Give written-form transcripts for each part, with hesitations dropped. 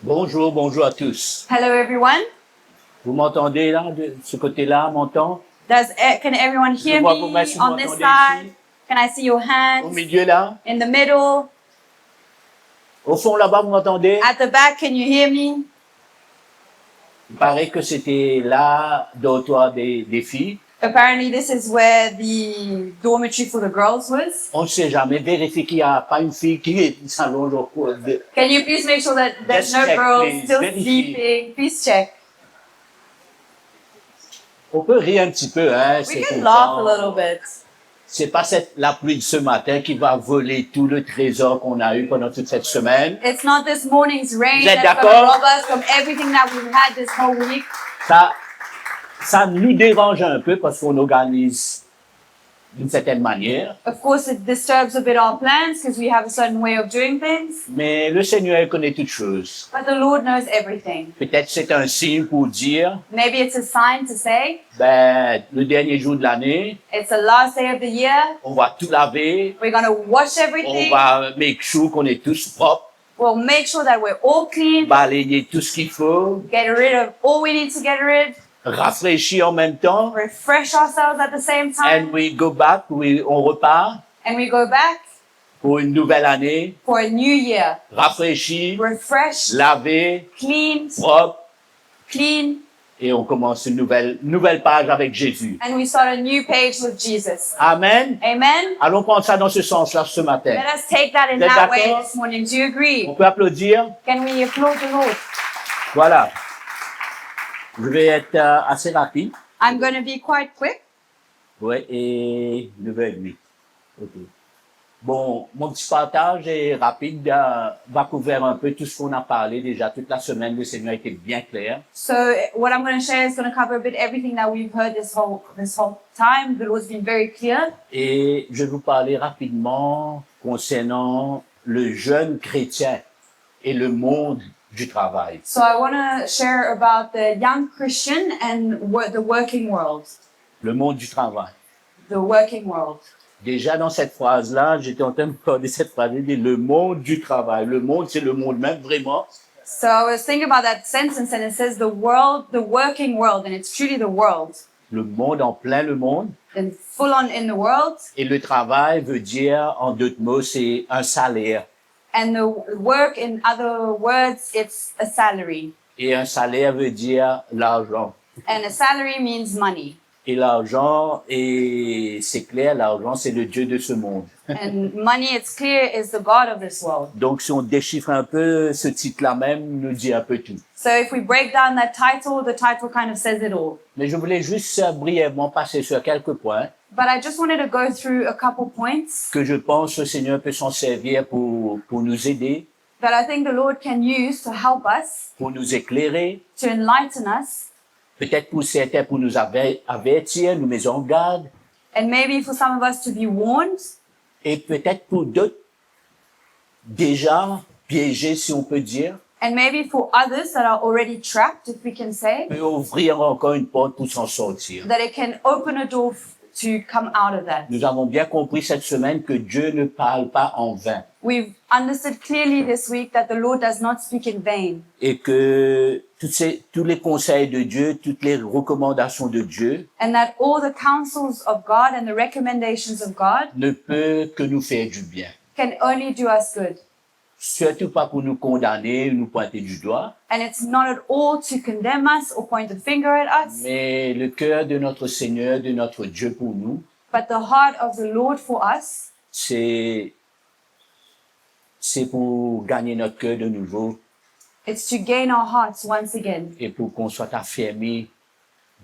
Bonjour, bonjour à tous. Hello, everyone. Vous m'entendez là, de ce côté-là, m'entend? Can everyone hear vois vos mains me si on vous this m'entendez side? ici. Can I see your Au hands? milieu là? In the middle? Au fond là-bas, vous m'entendez? At the back, can you hear me? Il paraît que c'était là, dortoir des filles. Apparently, this is where the dormitory for the girls was. On ne sait jamais. Vérifier qu'il n'y a pas une fille qui s'allonge au cours de... Can you please make sure that there's Just no check, girls please. still Verifie. sleeping? Please check. On peut rire un petit peu, hein? We C'est can content. laugh a little bit. C'est pas la pluie de ce matin qui va voler tout le trésor qu'on a eu pendant toute cette semaine. It's not this morning's rain Vous êtes that's going to d'accord? rob us from everything that we've had this whole week. Ça nous dérange un peu parce qu'on organise d'une certaine manière. Of course, it disturbs a bit our plans because we have a certain way of doing things. Mais le Seigneur il connaît toutes choses. But the Lord knows everything. Peut-être c'est un signe pour dire, Maybe it's a sign to say, le dernier jour de l'année, it's the last day of the year. on va tout laver, We're going to wash on everything. va make sure qu'on est tous propres, We'll make sure that we're all clean. balayer tout ce qu'il faut, Get rid of all we need to get rid. rafraîchir en même temps, Refresh ourselves at the same time. and we go back, on repart And we go back pour une nouvelle année, for a new year. rafraîchi, Refreshed, lavé, cleaned, propre, clean. et on commence une nouvelle page avec Jésus. And we start a new page with Jesus. Amen. Amen? Allons prendre ça dans ce sens-là ce matin. Let us take that in Vous êtes that way d'accord? this morning. Do you agree? On peut applaudir. Can we applaud the Lord? Voilà. Je vais être assez rapide. I'm going to be quite quick. Ouais, et 9h30. OK. Bon, mon petit partage est rapide, va couvrir un peu tout ce qu'on a parlé déjà toute la semaine. Le Seigneur a été bien clair. So what I'm going to share is going to cover a bit everything that we've heard this whole time. The Lord's been very clear. Et je vais vous parler rapidement concernant le jeune chrétien et le monde du travail. So I want to share about the young Christian and the working world. Le monde du travail. The working world. Déjà dans cette phrase-là, j'étais en train de parler de cette phrase, il dit le monde du travail. Le monde, c'est le monde même vraiment. So I was thinking about that sentence and it says the world, the working world, and it's truly the world. Le monde en plein le monde. And full on in the world. Et le travail veut dire, en d'autres mots, c'est un salaire. And the work, in other words, it's a salary. Et un salaire veut dire l'argent. And a salary means money. Et l'argent, et c'est clair, l'argent, c'est le Dieu de ce monde. And money, it's clear, is the God of this world. Donc, si on déchiffre un peu, ce titre-là même nous dit un peu tout. So if we break down that title, the title kind of says it all. Mais je voulais juste brièvement passer sur quelques points But I just wanted to go through a couple points que je pense le Seigneur peut s'en servir pour nous aider, that I think the Lord can use to help us, pour nous éclairer, to enlighten us, peut-être pour certains pour nous avertir, nous mettre en garde, and maybe for some of us to be warned, et peut-être pour d'autres déjà piégés, si on peut dire, and maybe for others that are already trapped, if we can say, peut ouvrir encore une porte pour s'en sortir. that it can open a door to come out of that. Nous avons bien compris cette semaine que Dieu ne parle pas en vain We've understood clearly this week that the Lord does not speak in vain, et que tous les conseils de Dieu, toutes les recommandations de Dieu and that all the counsels of God and the recommendations of God ne peut que nous faire du bien. can only do us good. Surtout pas pour nous condamner, nous pointer du doigt, And it's not at all to condemn us or point a finger at us, mais le cœur de notre Seigneur, de notre Dieu pour nous, but the heart of the Lord for us, c'est pour gagner notre cœur de nouveau it's to gain our hearts once again, et pour qu'on soit affermi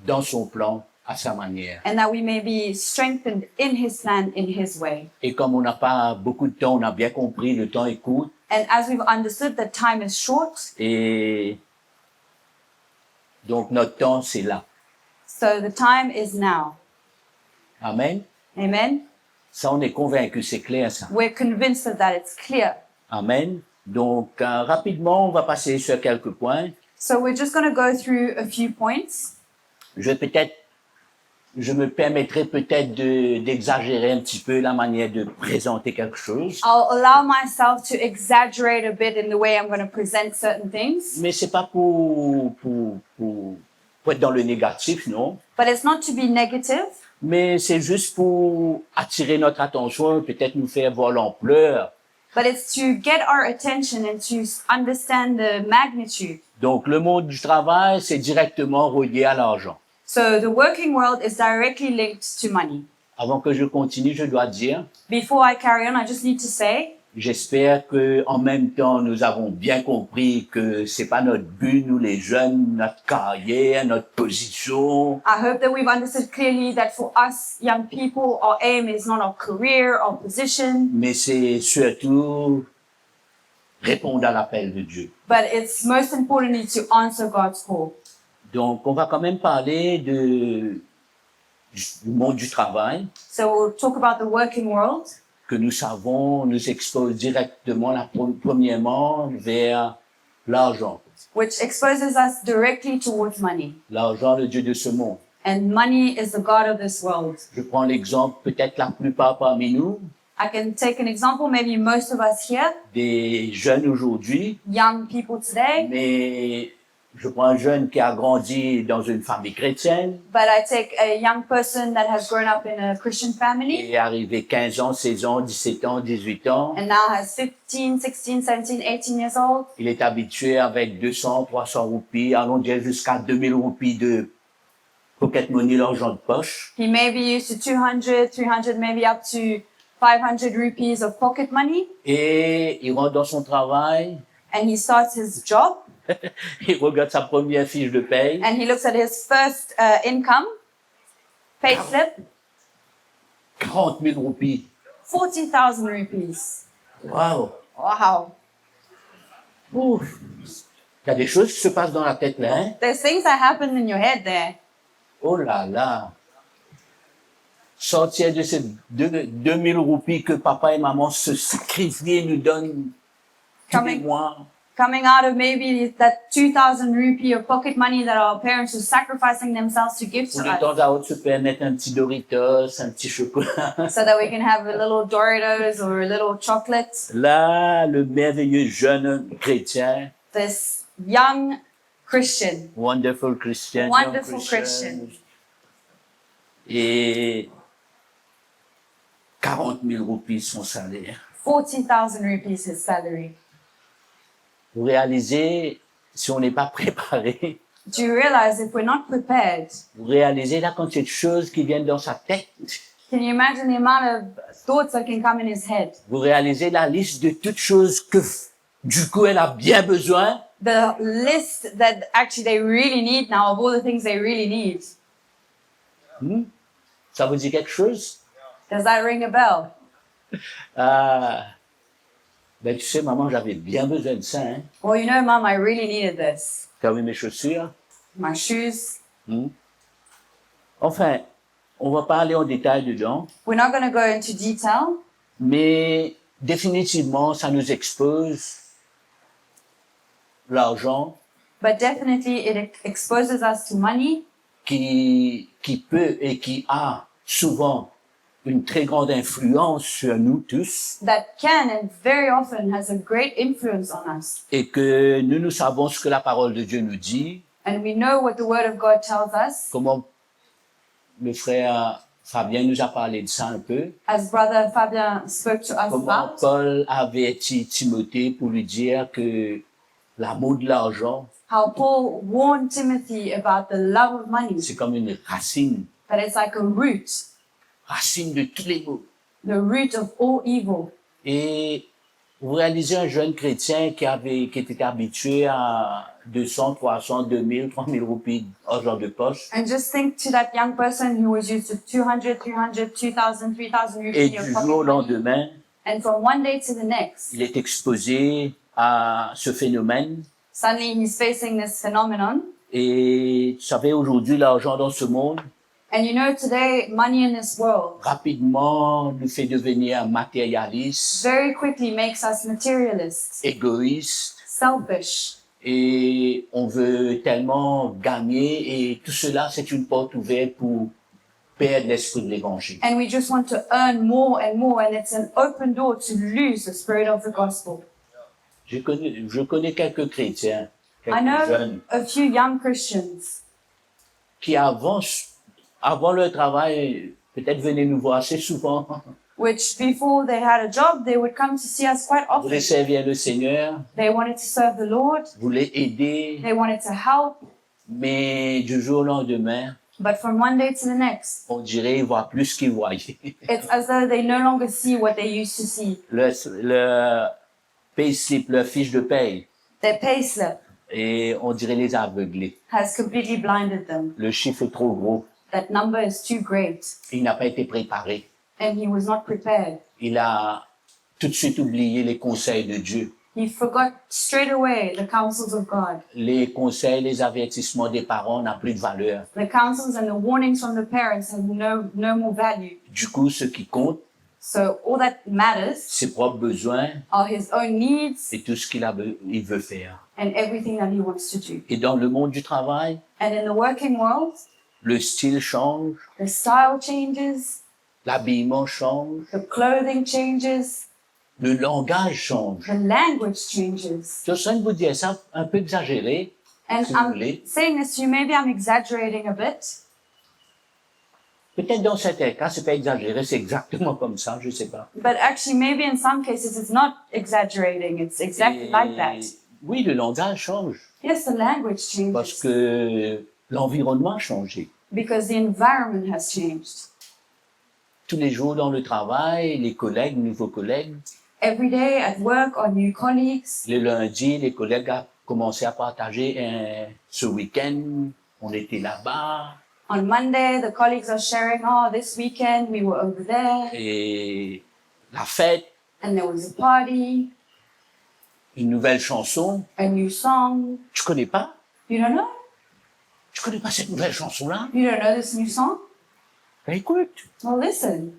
dans son plan à sa manière. and that we may be strengthened in His plan, in His way. Et comme on n'a pas beaucoup de temps, on a bien compris, le temps est court, And as we've understood that time is short, et donc notre temps, c'est là. so the time is now. Amen. Amen? Ça, on est convaincu, c'est clair ça. We're convinced of that. It's clear. Amen. Donc, rapidement, on va passer sur quelques points. So we're just going to go through a few points. Je vais peut-être je me permettrai peut-être d'exagérer un petit peu la manière de présenter quelque chose. I'll allow myself to exaggerate a bit in the way I'm going to present certain things. Mais c'est pas pour être dans le négatif, non. But it's not to be negative, Mais c'est juste pour attirer notre attention, peut-être nous faire voir l'ampleur. but it's to get our attention and to understand the magnitude. Donc, le monde du travail, c'est directement relié à l'argent. So the working world is directly linked to money. Avant que je continue, je dois dire, Before I carry on, I just need to say, j'espère que en même temps, nous avons bien compris que c'est pas notre but, nous les jeunes, notre carrière, notre position, I hope that we've understood clearly that for us young people, our aim is not our career, our position, mais c'est surtout répondre à l'appel de Dieu. but it's most importantly to answer God's call. Donc, on va quand même parler du monde du travail, So we'll talk about the working world, que nous savons nous expose directement, premièrement, vers l'argent. which exposes us directly towards money. L'argent, le Dieu de ce monde. And money is the God of this world. Je prends l'exemple, peut-être la plupart parmi nous, I can take an example, maybe most of us here, des jeunes aujourd'hui, young people today, mais je prends un jeune qui a grandi dans une famille chrétienne but I take a young person that has grown up in a Christian family et est arrivé 15 ans, 16 ans, 17 ans, 18 ans. and now has 15, 16, 17, 18 years old. Il est habitué avec 200, 300 roupies, allons dire jusqu'à 2000 roupies de pocket money, l'argent de poche. He may be used to 200, 300, maybe up to 500 rupees of pocket money, Et il rentre dans son travail, and he starts his job il regarde sa première fiche de paye, and he looks at his first income, pay slip, 40 000 roupies. 40,000 rupees. Waouh! Wow. Ouf! Il y a des choses qui se passent dans la tête là, hein? There's things that happen in your head there. Oh là là! Sortir de ces 2000 roupies que papa et maman se sacrifient, nous donnent tous les Coming- mois. Coming out of maybe that 2,000 rupee of pocket money that our parents are sacrificing themselves to give Pour to de temps us à autre se permettre un petit Doritos, un petit chocolat. so that we can have a little Doritos or a little chocolate. Là, le merveilleux jeune chrétien, This young Christian, wonderful Christian, Wonderful young Christian. Et 40 000 roupies son salaire. 40,000 rupees his salary. Vous réalisez, si on n'est pas préparé, Do you realize if we're not prepared, vous réalisez la quantité de choses qui viennent dans sa tête. can you imagine the amount of thoughts that can come in his head? Vous réalisez la liste de toutes choses que, du coup, elle a bien besoin. The list that actually they really need now of all the things they really need. Ça vous dit quelque chose? Does that ring a bell? Ah, ben tu sais, maman, j'avais bien besoin de ça. Hein? Well, you know, Mom, I really needed this. Tu as vu mes chaussures? My shoes. Enfin, on va pas aller en détail dedans, We're not going to go into detail, mais définitivement, ça nous expose l'argent but definitely it exposes us to money qui peut et qui a souvent une très grande influence sur nous tous that can and very often has a great influence on us. et que nous savons ce que la parole de Dieu nous dit, And we know what the Word of God tells us. comment le frère Fabien nous a parlé de ça un peu, As Brother Fabien spoke to us comment about, Paul avait averti Timothée pour lui dire que l'amour de l'argent, how Paul warned Timothy about the love of money, c'est comme une racine, that it's like a root, racine de tous les maux. the root of all evil. Et vous réalisez un jeune chrétien qui était habitué à 200, 300, 2000, 3000 roupies d'argent de poche. And just think to that young person who was used to 200, 300, 2,000, 3,000 Et rupees du of jour au pocket money. lendemain, And from one day to the next, il est exposé à ce phénomène. suddenly he's facing this phenomenon. Et tu savez, aujourd'hui, l'argent dans ce monde, And you know, today, money in this world rapidement, nous fait devenir matérialistes, very quickly makes us materialists, égoïstes, selfish. et on veut tellement gagner, et tout cela, c'est une porte ouverte pour perdre l'esprit de l'évangile. And we just want to earn more, and it's an open door to lose the spirit of the gospel. Je connais quelques chrétiens, I quelques know jeunes, a few young Christians qui avant leur travail, peut-être venaient nous voir assez souvent, which before they had a job, they would come to see us quite often. voulaient servir le Seigneur, They wanted to serve the Lord, voulaient aider, they wanted to help, mais du jour au lendemain, but from one day to the next, on dirait qu'ils voient plus qu'ils voyaient. it's as though they no longer see what they used to see. Le payslip, leur fiche de paye, Their payslip et on dirait les aveugler. has completely blinded them. Le chiffre est trop gros. That number is too great, Il n'a pas été préparé. and he was not prepared. Il a tout de suite oublié les conseils de Dieu, He forgot straight away the counsels of God. les conseils, les avertissements des parents n'ont plus de valeur. The counsels and the warnings from the parents have no more value. Du coup, ce qui compte, So all that matters ses propres besoins are his own needs et tout ce il veut faire. and everything that he wants to do. Et dans le monde du travail, And in the working world, le style change, the style changes, l'habillement change, the clothing changes, le langage change. the language changes. Je suis en train de vous dire ça un peu exagéré, And si vous I'm voulez. saying this to you, maybe I'm exaggerating a bit. Peut-être dans certains cas, c'est pas exagéré, c'est exactement comme ça, je sais pas. But actually, maybe in some cases, it's not exaggerating. It's exactly Et like that. oui, le langage change Yes, the language parce changes que l'environnement a changé. because the environment has changed. Tous les jours dans le travail, les collègues, nouveaux collègues, Every day at work, our new colleagues. le lundi, les collègues ont commencé à partager ce week-end, on était là-bas On Monday, the colleagues are sharing, oh, this weekend we were over there et la fête, and there was a party, une nouvelle chanson. a new song. Tu connais pas? You don't know? Tu connais pas cette nouvelle chanson-là? You don't know this new song? Ben écoute. Well, listen.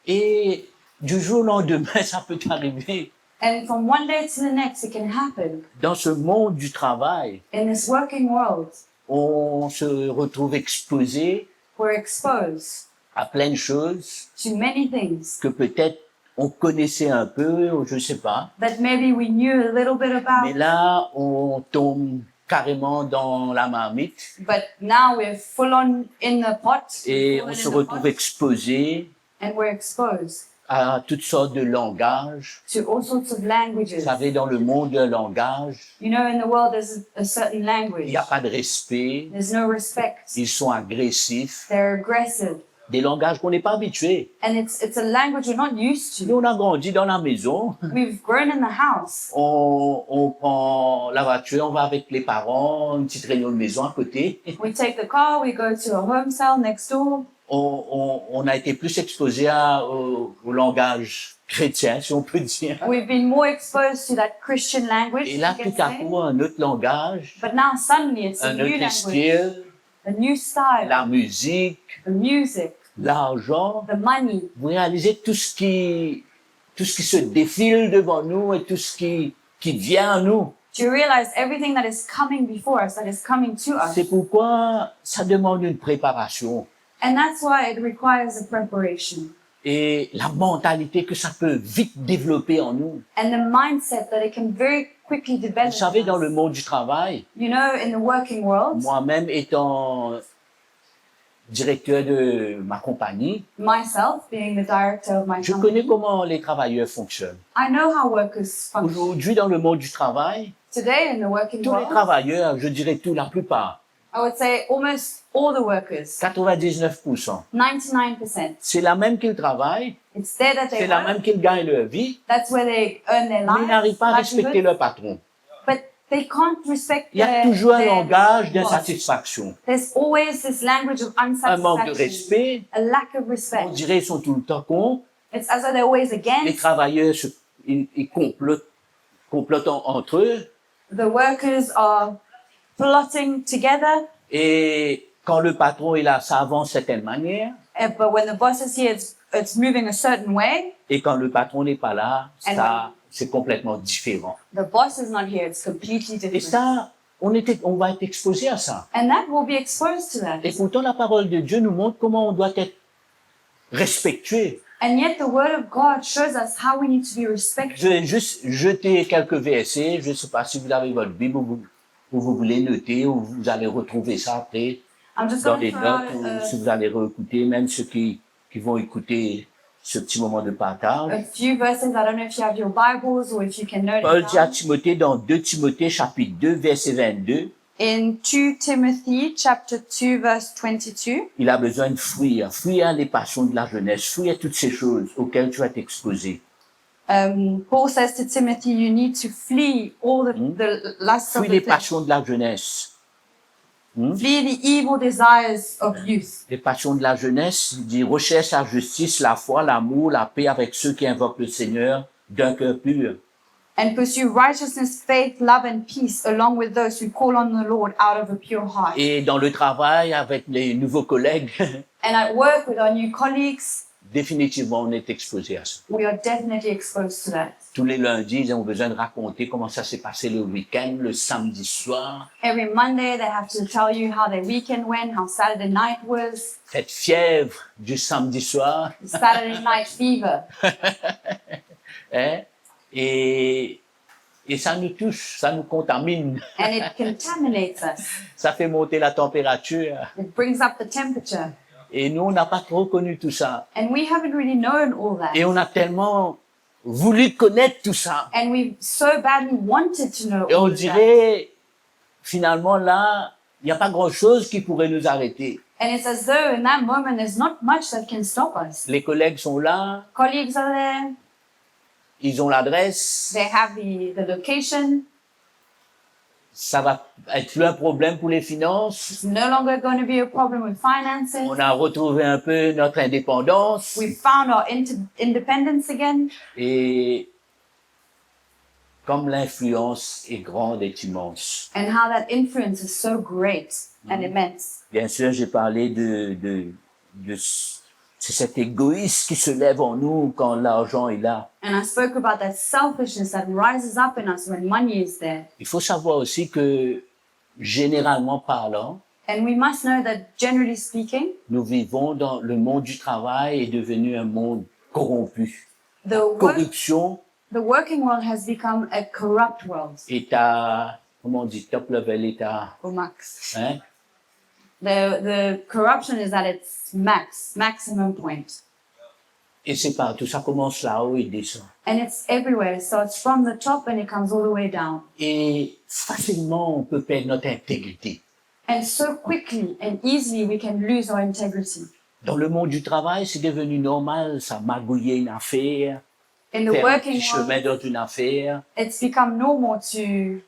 Et du jour au lendemain, ça peut arriver. And from one day to the next, it can happen. Dans ce monde du travail, In this working world, on se retrouve exposé we're exposed à plein de choses to many things que peut-être on connaissait un peu, ou je sais pas. that maybe we knew a little bit Mais about, là, on tombe carrément dans la marmite but now we're full on in the pot. et full on in se the retrouve pot, exposé and we're exposed à toutes sortes de langages. to all sorts of languages. Vous savez, dans le monde d'un langage, You know, in the world, there's a certain il language. n'y a pas de respect, There's no respect. ils sont agressifs, They're aggressive. des langages qu'on n'est pas habitué. And it's a language we're not used Nous, to. on a grandi dans la maison, We've grown in the house. on prend la voiture, on va avec les parents, une petite réunion de maison à côté. We take the car, we go to a home cell next door. On a été plus exposé au langage chrétien, si on peut dire. We've been more exposed to that Christian language. Et là, you can tout à say. coup, un autre langage, But now suddenly it's a un new autre language, style, a new style, la musique, the music, l'argent. the money. Vous réalisez tout ce qui se défile devant nous et tout ce qui vient à nous. Do you realize everything that is coming before us, that is coming to us? C'est pourquoi ça demande une préparation And that's why it requires a preparation. et la mentalité que ça peut vite développer en nous. And the mindset that it can very quickly develop. Vous savez, in dans us. le monde du travail, You know, in the working world, moi-même étant directeur de ma compagnie, myself being the director of my je company, connais comment les travailleurs fonctionnent. I know how workers function. Aujourd'hui, dans le monde du travail, Today in the working tous les world, travailleurs, je dirais tout, la plupart, I would say almost all the workers, 99%, 99%, c'est là même qu'ils travaillent, it's there that c'est they là work. même qu'ils gagnent leur vie, That's where they earn their mais ils n'arrivent lives, pas à respecter livelihood, leur patron. but they can't respect Il y a their, toujours un their langage boss. d'insatisfaction, There's always this language of un manque de unsatisfaction, respect. a lack of On respect. dirait qu'ils sont tout le temps contre. It's as though they're always Les against. travailleurs, ils complotent entre eux. The workers are plotting together, Et quand le patron est là, ça avance de certaine manière. but when the boss is here, it's moving a certain way. Et quand le patron n'est pas là, And ça, c'est complètement différent. The boss is not here, it's completely Et different. ça, on va être exposé à ça. And that will be exposed to that. Et pourtant, la parole de Dieu nous montre comment on doit être respectué. And yet the word of God shows us how we need to be Je respected. vais juste jeter quelques versets. Je ne sais pas si vous avez votre Bible ou vous voulez noter ou vous allez retrouver ça après I'm just dans going les to throw notes out ou si vous allez réécouter, même ceux qui vont écouter ce petit moment de partage. a few verses. I don't know if you have your Bibles or if you can note Paul it dit à down. Timothée dans 2 Timothée chapitre 2 verset 22, In 2 Timothy chapter 2 verse 22, il a besoin de fuir les passions de la jeunesse, fuir toutes ces choses auxquelles tu vas t'exposer. Paul says to Timothy, you need to flee all the lusts of Fuis the les flesh. passions de la jeunesse. Flee the evil desires of youth. Les passions de la jeunesse, il dit recherche la justice, la foi, l'amour, la paix avec ceux qui invoquent le Seigneur d'un cœur pur. And pursue righteousness, faith, love, and peace along with those who call on the Lord out of a pure heart. Et dans le travail, avec les nouveaux collègues, And at work with our new colleagues, définitivement, on est exposé à ça. we are definitely exposed to that. Tous les lundis, ils ont besoin de raconter comment ça s'est passé le week-end, le samedi soir. Every Monday, they have to tell you how their weekend went, how Saturday night was, Cette fièvre du samedi soir. Saturday night fever. Hein? Et ça nous touche, ça nous contamine, And it contaminates us. ça fait monter la température. It brings up the temperature. Et nous, on n'a pas trop connu tout ça. And we haven't really known all that. Et on a tellement voulu connaître tout ça. And we so badly wanted to know Et on all of that. dirait, finalement, là, il n'y a pas grand-chose qui pourrait nous arrêter. And it's as though in that moment there's not much that can stop us. Les collègues sont là, Colleagues are there, ils ont l'adresse, they have the location. ça va être plus un problème pour les finances. It's no longer going to be a problem with finances. On a retrouvé un peu notre indépendance. We found our independence again. Et comme l'influence est grande et immense. And how that influence is so great and immense. Bien sûr, j'ai parlé c'est cet égoïsme qui se lève en nous quand l'argent est là. And I spoke about that selfishness that rises up in us when money is there. Il faut savoir aussi que, généralement parlant, And we must know that generally speaking, nous vivons dans le monde du travail est devenu un monde corrompu. Corruption the working world has become a corrupt world. est à, comment on dit, top level, est à, Or max. hein? The corruption is at its maximum point. Et c'est partout, ça commence là-haut et descend. And it's everywhere. It starts from the top and it comes all the way down. Et facilement, on peut perdre notre intégrité. And so quickly and easily we can lose our integrity. Dans le monde du travail, c'est devenu normal, ça magouiller une affaire, In the faire un working petit chemin world, dans une affaire, it's become normal to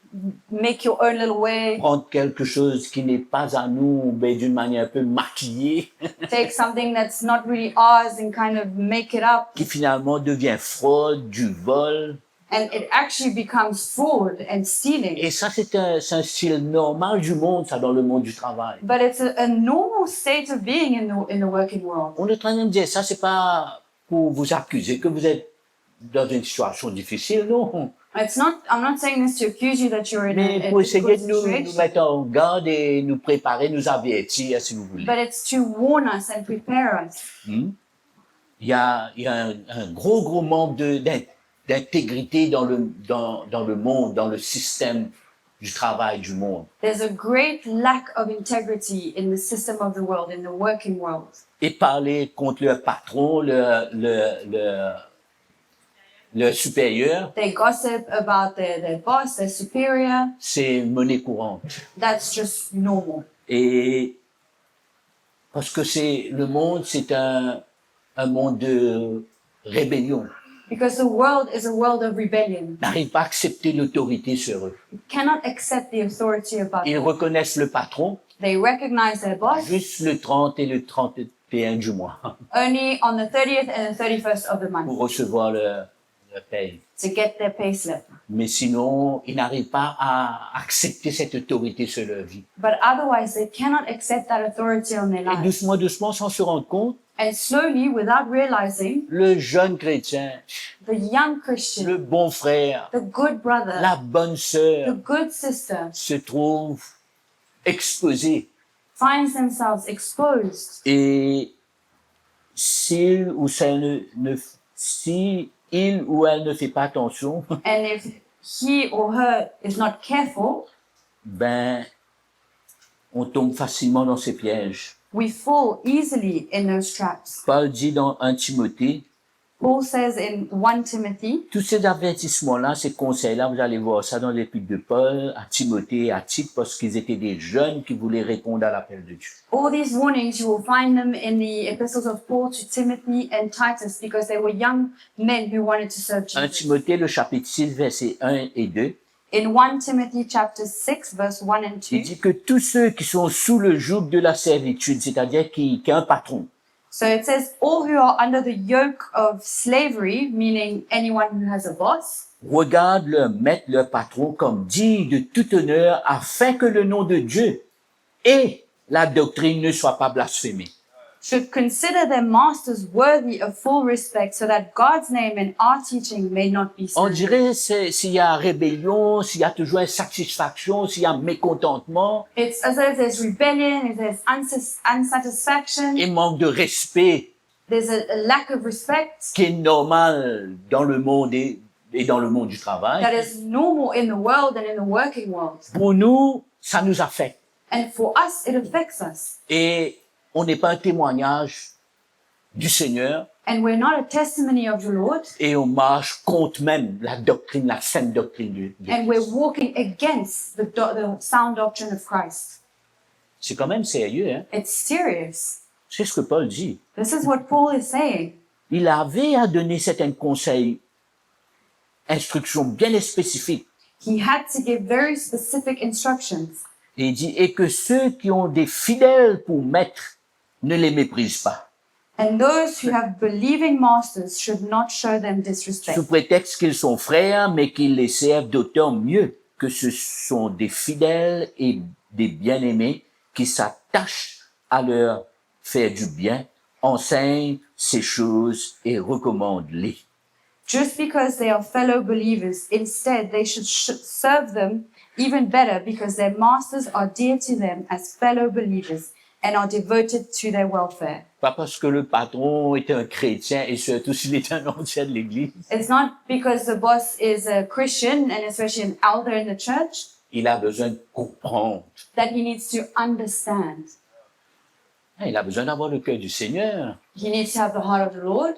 make your own little way, prendre quelque chose qui n'est pas à nous, mais d'une manière un peu maquillée, take something that's not really ours and kind of make it up. qui finalement devient fraude, du vol. And it actually becomes fraud and stealing. Et ça, c'est un style normal du monde, ça, dans le monde du travail. But it's a normal state of being in the working world. On est en train de me dire, ça, c'est pas pour vous accuser que vous êtes dans une situation difficile, non. I'm not saying this to accuse you that you're in Mais a pour essayer difficult de nous situation, mettre en garde et nous préparer, nous avertir, si vous voulez. but it's to warn us and prepare us. Il y a un gros manque d'intégrité dans le monde, dans le système du travail du monde. There's a great lack of integrity in the system of the world, in the working world. Et parler contre le patron, le supérieur, They gossip about their boss, their superior. c'est monnaie courante. That's just normal. Et parce que le monde, c'est un monde de rébellion. Because the world is a world of rebellion. N'arrive pas à accepter l'autorité sur eux. You cannot accept the authority above Ils them. reconnaissent le patron They recognize their boss juste le 30 et le 31 du mois only on the 30th and the 31st of the month pour recevoir le paye. to get their pay slip. Mais sinon, ils n'arrivent pas à accepter cette autorité sur leur vie. But otherwise, they cannot accept that authority on their Et lives. doucement, sans se rendre compte, And slowly, without realizing, le jeune chrétien, the young Christian, le bon frère, the good brother, la bonne the sœur good sister se trouvent exposés. finds themselves exposed. Et s'il ou, si il ou elle ne fait pas attention, And if he or her is not careful, ben, on tombe facilement dans ces pièges. we fall easily in those traps. Paul dit dans 1 Timothée, Paul says in 1 Timothy, tous ces avertissements-là, ces conseils-là, vous allez voir ça dans l'épître de Paul à Timothée et à Tite, parce qu'ils étaient des jeunes qui voulaient répondre à l'appel de Dieu. all these warnings, you will find them in the epistles of Paul to Timothy and Titus because they were young men who wanted to serve 1 Jesus. Timothée, le chapitre 6, versets 1 et 2, In 1 Timothy chapter 6, verse 1 and 2, il dit que tous ceux qui sont sous le joug de la servitude, c'est-à-dire qui a un patron, so it says, all who are under the yoke of slavery, meaning anyone who has a boss, regardent leur maître, leur patron comme digne de tout honneur afin que le nom de Dieu et la doctrine ne soient pas blasphémés. should consider their masters worthy of full respect so that God's name and our teaching may not be On slandered. dirait s'il y a rébellion, s'il y a toujours insatisfaction, s'il y a mécontentement It's as though there's rebellion, if there's unsatisfaction, et manque de respect there's a lack of respect qui est normal dans le monde et dans le monde du that travail. is normal in the world and in the working world. Pour nous, ça nous affecte. And for us, it affects us. Et on n'est pas un témoignage du Seigneur And we're not a testimony of the Lord, et on marche contre même la doctrine, la sainte doctrine de and we're Christ. walking against the sound doctrine of Christ. C'est quand même sérieux, hein? It's serious. C'est ce que Paul dit. This is what Paul is saying. Il avait à donner certains conseils, instructions bien spécifiques. He had to give very specific instructions. Et il dit, et que ceux qui ont des fidèles pour maître ne les méprisent pas. And those who have believing masters should not show them disrespect. Sous prétexte qu'ils sont frères, mais qu'ils les servent d'autant mieux que ce sont des fidèles et des bien-aimés qui s'attachent à leur faire du bien, enseignent ces choses et recommandent-les. Just because they are fellow believers, instead they should serve them even better because their masters are dear to them as fellow believers and are devoted to their welfare. Pas parce que le patron est un chrétien et surtout s'il est un ancien de l'Église. It's not because the boss is a Christian and especially an elder in the church Il a besoin de comprendre. that he needs to understand. Il a besoin d'avoir le cœur du Seigneur. He needs to have the heart of the Lord.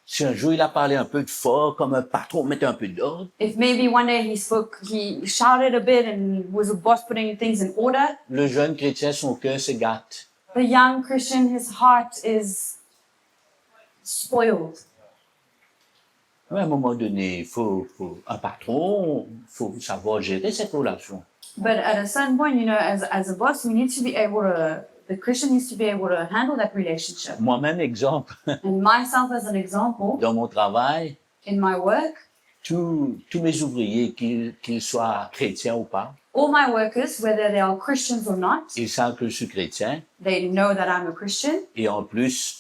Si un jour il a parlé un peu de fort, comme un patron, mettait un peu d'ordre, If maybe one day he shouted a bit and was a boss putting things in order, le jeune chrétien, son cœur se gâte. the young Christian, his heart is spoiled. Mais à un moment donné, un patron, faut savoir gérer cette relation. But at a certain point, you know, as a boss, we need to be able to, the Christian needs to be able to handle that relationship. Moi-même, exemple, And myself as an example, dans mon travail, in my work, tous mes ouvriers, qu'ils soient chrétiens ou pas, all my workers, whether they are Christians or not, ils savent que je suis chrétien they know that I'm a Christian, et en plus,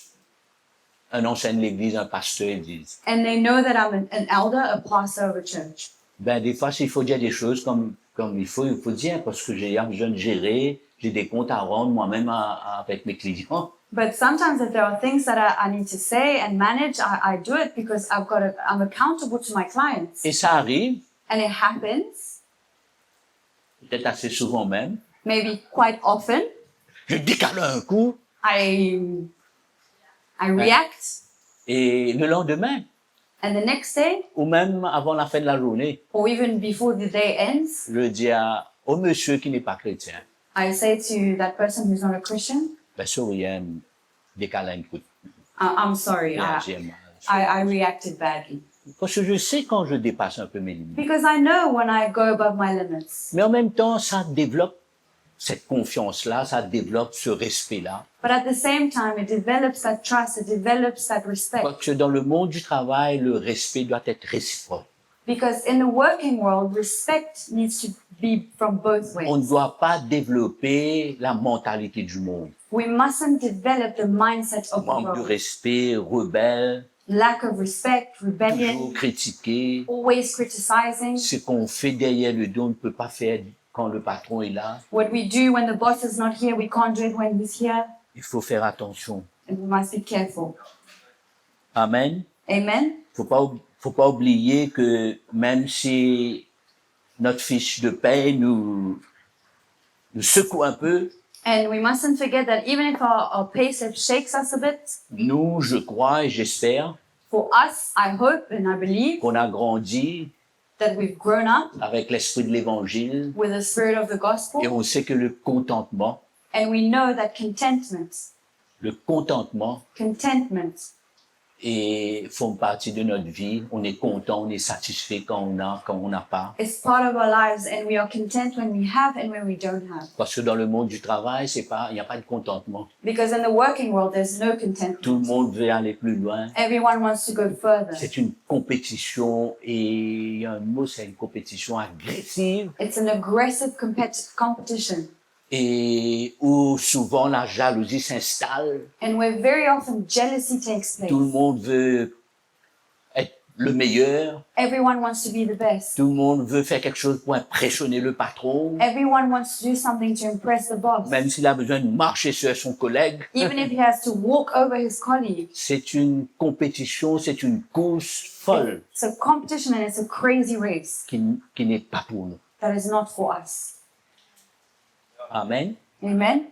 un ancien de l'église, un pasteur, ils disent. and they know that I'm an elder, a pastor of a church. Ben, des fois, s'il faut dire des choses comme il faut dire, parce que j'ai besoin de gérer, j'ai des comptes à rendre moi-même avec mes clients. But sometimes if there are things that I need to say and manage, I do it because I'm accountable to my clients. Et ça arrive, And it happens, peut-être assez souvent même. maybe quite often, Je décale un coup I react, et le lendemain, and the next day, ou même avant la fin de la journée, or even before the day ends, je dis au monsieur qui n'est pas chrétien, I say to that person who's not a Christian, ben souriant, décale un coup. I'm sorry, J'ai mal. I reacted badly. Parce que je sais quand je dépasse un peu mes limites. Because I know when I go above my limits. Mais en même temps, ça développe cette confiance-là, ça développe ce respect-là. But at the same time, it develops that trust, it develops that respect. Parce que dans le monde du travail, le respect doit être réciproque. Because in the working world, respect needs to be from both On ne ways. doit pas développer la mentalité du monde. We mustn't develop the mindset of the Manque de world. respect, rebelle, Lack of respect, toujours rebellion, critiquer. always criticizing. Ce qu'on fait derrière le dos, on ne peut pas faire quand le patron est là. What we do when the boss is not here, we can't do it when he's here. Il faut faire attention. And we must be careful. Amen. Amen. Faut pas oublier que même si notre fiche de paie nous secoue un peu, And we mustn't forget that even if our payslip shakes us a bit, nous, je crois et j'espère for us, I hope and I believe qu'on a grandi that we've grown up avec l'esprit de l'évangile with the spirit of the et gospel. on sait que le contentement And we know that contentment font partie de notre vie. On est content, on est satisfait quand on n'a pas. is part of our lives, and we are content when we have and when we don't have. Parce que dans le monde du travail, il n'y a pas de contentement. Because in the working world, there's no Tout le contentment. monde veut aller plus loin. Everyone wants to go further. C'est une compétition et il y a un mot, c'est une compétition agressive It's an aggressive competition. et où souvent la jalousie s'installe. And where very often jealousy takes Tout le place. monde veut être le meilleur. Everyone wants to be the best. Tout le monde veut faire quelque chose pour impressionner le patron. Everyone wants to do something to impress the boss. Même s'il a besoin de marcher sur son collègue. Even if he has to walk over his colleague. C'est une compétition, c'est une course folle It's a competition and it's a crazy race qui n'est pas pour nous. that is not for us. Amen. Amen.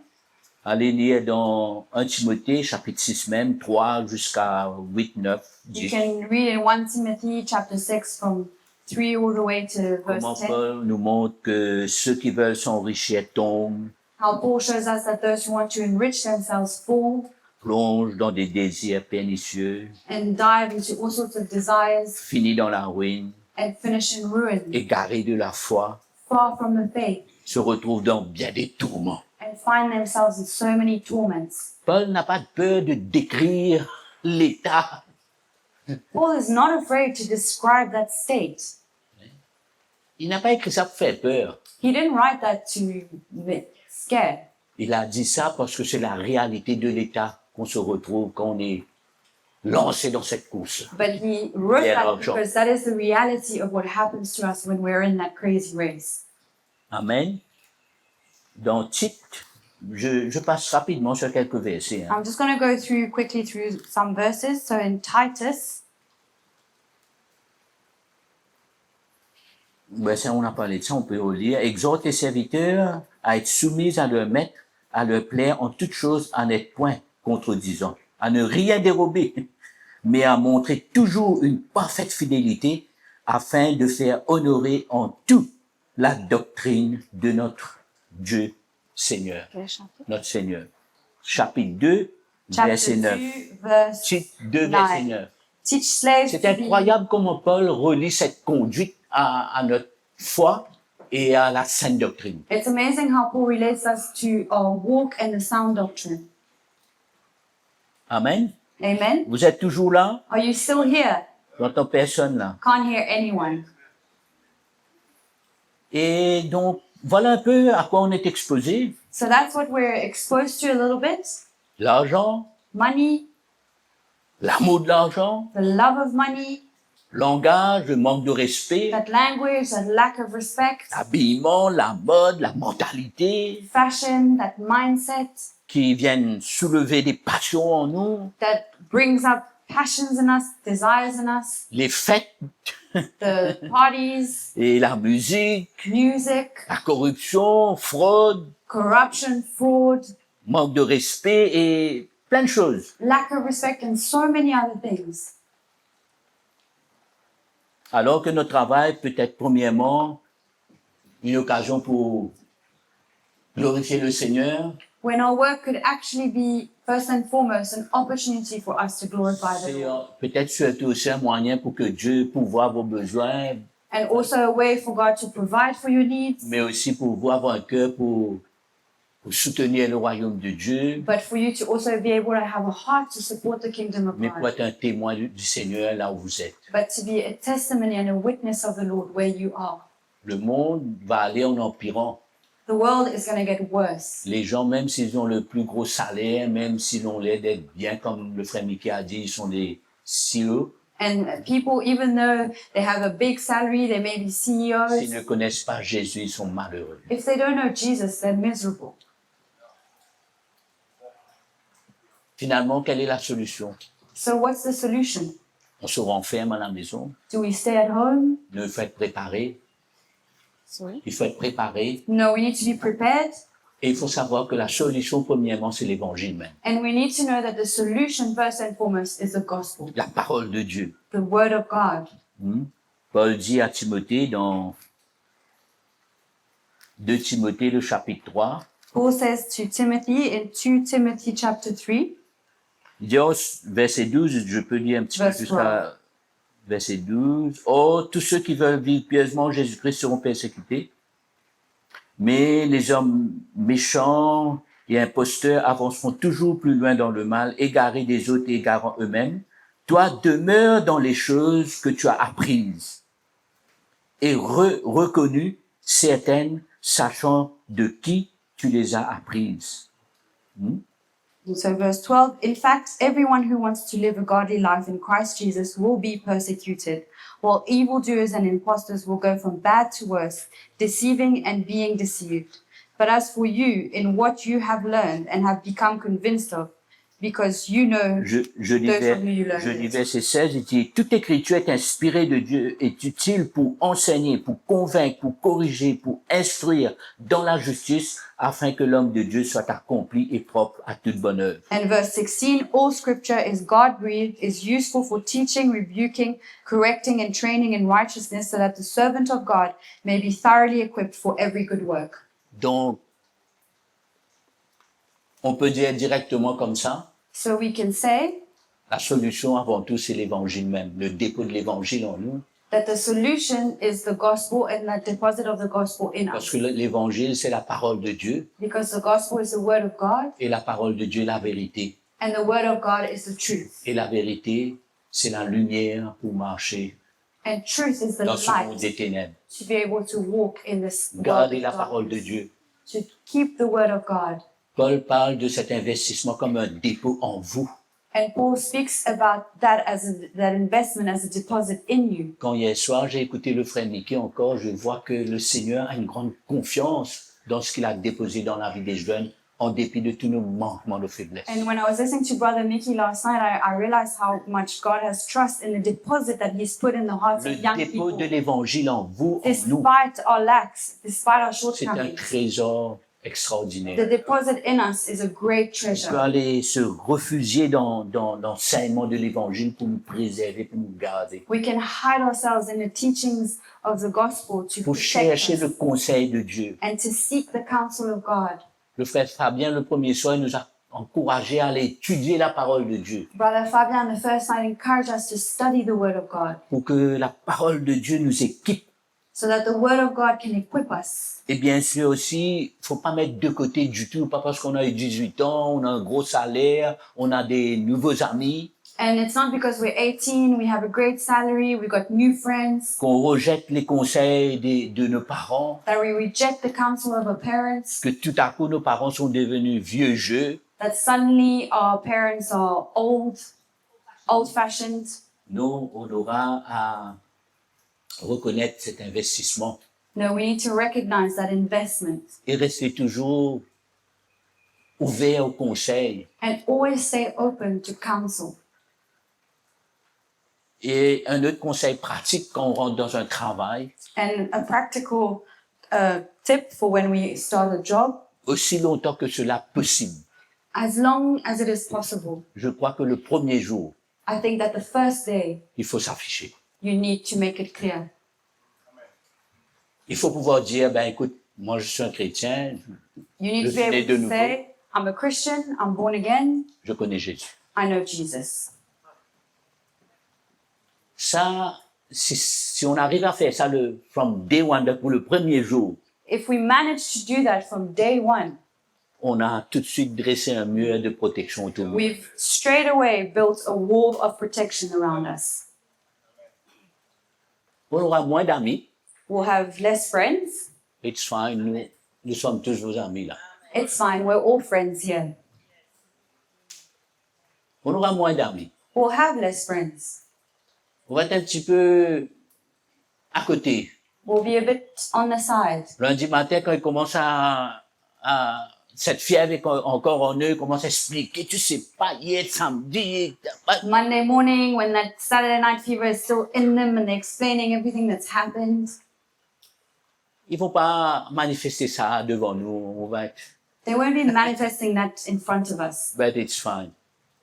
Allez lire dans 1 Timothée, chapitre 6 même, 3 jusqu'à 8, 9, You 10. can read in 1 Timothy chapter 6 from 3 all the way to Comment verse 10. Paul nous montre que ceux qui veulent s'enrichir tombent, How Paul shows us that those who want to enrich themselves fall plongent dans des désirs pernicieux, and dive into all sorts of desires finissent dans la ruine, and finish in ruin, égarés de la foi, far from the faith, se retrouvent dans bien des tourments. and find themselves in so many torments. Paul n'a pas peur de décrire l'état. Paul is not afraid to describe that state. Il n'a pas écrit ça pour faire peur. He didn't write that to scare. Il a dit ça parce que c'est la réalité de l'état qu'on se retrouve quand on est lancé dans cette course. But he wrote Yeah, that sure. because that is the reality of what happens to us when we're in that crazy race. Amen. Dans Tite, je passe rapidement sur quelques versets. I'm just going to go quickly through some verses. So in Titus, Ben, ça, on a parlé de ça, on peut le lire. Exhorte les serviteurs à être soumis à leur maître, à leur plaire en toutes choses, à n'être point contredisant, à ne rien dérober, mais à montrer toujours une parfaite fidélité afin de faire honorer en tout la doctrine de notre Dieu Seigneur, notre Seigneur. Chapitre 2, verset chapter 9. 2, verse Tite 2, verset 9. 9. Teach slaves C'est to be... incroyable comment Paul relie cette conduite à notre foi et à la sainte doctrine. It's amazing how Paul relates us to our walk and the sound doctrine. Amen. Amen. Vous êtes toujours là? Are you still here? J'entends personne là. Can't hear anyone. Et donc, voilà un peu à quoi on est exposé. So that's what we're exposed to a little bit. L'argent, Money, l'amour de l'argent, the love of money, langage, le manque de respect, that language, that lack of respect, l'habillement, la mode, la mentalité fashion, that mindset, qui viennent soulever des passions en nous, that brings up passions in us, desires in us, les fêtes the parties, et la musique, music, la corruption, fraude, corruption, fraud, manque de respect et plein de choses. lack of respect, and so many other things. Alors que notre travail peut être premièrement une occasion pour glorifier le Seigneur, When our work could actually be, first and foremost, an opportunity for us to glorify the c'est Lord. peut-être surtout aussi un moyen pour que Dieu pourvoie vos besoins, And also a way for God to provide for your needs, mais aussi pour vous avoir un cœur pour soutenir le royaume de Dieu, but for you to also be able to have a heart to support the kingdom of mais pour God, être un témoin du Seigneur là où vous êtes. but to be a testimony and a witness of the Lord where you are. Le monde va aller en empirant. The world is going to get worse. Les gens, même s'ils ont le plus gros salaire, même s'ils ont l'air d'être bien, comme le frère Mickey a dit, ils sont des CEO. And people, even though they have a big salary, they may be S'ils CEOs, ne connaissent pas Jésus, ils sont malheureux. if they don't know Jesus, they're miserable. Finalement, quelle est la solution? So what's the solution? On se renferme à la maison, Do we stay at home? il faut être préparé, Sorry. il faut être préparé. No, we need to be prepared. Et il faut savoir que la solution, premièrement, c'est l'évangile même, And we need to know that the solution, first and foremost, is the gospel, la parole de Dieu. the word of God. Paul dit à Timothée dans 2 Timothée, le chapitre 3, Paul says to Timothy in 2 Timothy chapter 3, il dit, oh, verset 12, je peux lire un petit peu Verse jusqu'à verset 12. Oh, tous ceux qui veulent vivre pieusement en Jésus-Christ seront persécutés. Mais les hommes méchants et imposteurs avanceront toujours plus loin dans le mal, égarés des autres et égarant eux-mêmes. Toi, demeure dans les choses que tu as apprises et reconnues, certaines, sachant de qui tu les as apprises. And so verse 12, in fact, everyone who wants to live a godly life in Christ Jesus will be persecuted, while evildoers and impostors will go from bad to worse, deceiving and being deceived. But as for you, in what you have learned and have become convinced of, because you know Je lis those from whom you learned it. verset 16, il dit, toute écriture est inspirée de Dieu, est utile pour enseigner, pour convaincre, pour corriger, pour instruire dans la justice, afin que l'homme de Dieu soit accompli et propre à toute bonne œuvre. And verse 16, all scripture is God-breathed, is useful for teaching, rebuking, correcting, and training in righteousness, so that the servant of God may be thoroughly equipped for every good work. Donc, on peut dire directement comme ça, So we can say la solution avant tout, c'est l'évangile même, le dépôt de l'évangile en nous. that the solution is the gospel and the deposit of the gospel in Parce us. que l'évangile, c'est la parole de Dieu. Because the gospel is the word of God, Et la parole de Dieu, la vérité. and the word of God is the truth. Et la vérité, c'est la lumière pour marcher And truth is the dans ce monde light des ténèbres. to be able to walk in this world Gardez of la parole de darkness, Dieu. to keep the word of God. Paul parle de cet investissement comme un dépôt en vous. And Paul speaks about that as that investment as a deposit in you. Quand hier soir, j'ai écouté le frère Mickey encore, je vois que le Seigneur a une grande confiance dans ce qu'il a déposé dans la vie des jeunes, en dépit de tous nos manquements, nos faiblesses. And when I was listening to Brother Mickey last night, I realized how much God has trust in the deposit that He's put in the hearts Le of young dépôt people. de l'évangile en vous, en nous, Despite our lacks, despite our c'est un shortcomings, trésor the extraordinaire. deposit in us is a great On peut treasure. aller se refugier dans l'enseignement de l'évangile pour nous préserver, pour nous garder, We can hide ourselves in the teachings of the gospel to pour protect chercher le us conseil de Dieu. and to seek the counsel of God. Le frère Fabien, le premier soir, il nous a encouragés à aller étudier la parole de Dieu, Brother Fabian, the first night, encouraged us to study the Word of God pour que la parole de Dieu nous équipe. so that the Word of God can equip us. Et bien sûr aussi, faut pas mettre de côté du tout, pas parce qu'on a eu 18 ans, on a un gros salaire, on a des nouveaux amis, And it's not because we're 18, we have a great salary, we got new friends, qu'on rejette les conseils de nos parents, that we reject the counsel of our parents, que tout à coup nos parents sont devenus vieux jeux. that suddenly our parents are old-fashioned. Nous, on aura à reconnaître cet investissement No, we need to recognize that investment et rester toujours ouvert au conseil. and always stay open to counsel. Et un autre conseil pratique quand on rentre dans un travail, And a practical tip for when we start a job, aussi longtemps que cela possible. as long as it is possible, Je crois que le premier jour, I think that the first day il faut s'afficher. you need to make it clear. Il faut pouvoir dire, ben écoute, moi je suis un chrétien, You need Je to be suis né able de to nouveau. say, I'm a Christian, I'm born again, je connais Jésus. I know Jesus. Ça, si on arrive à faire ça from day one, pour le premier jour, If we manage to do that from day one, on a tout de suite dressé un mur de protection autour de nous. we've straight away built a wall of protection around us. On aura moins d'amis, will have less friends. It's fine, nous sommes tous vos amis là. It's fine, we're all friends here. On aura moins d'amis. We'll have less friends. On va être un petit peu à côté. We'll be a bit on the side. Lundi matin, quand ils commencent cette fièvre est encore en eux, ils commencent à expliquer, tu sais pas, hier samedi, Monday morning, when that Saturday night fever is still in them and they're explaining everything that's happened, ils vont pas manifester ça devant nous. On va être, they won't be manifesting that in front of us. but it's fine.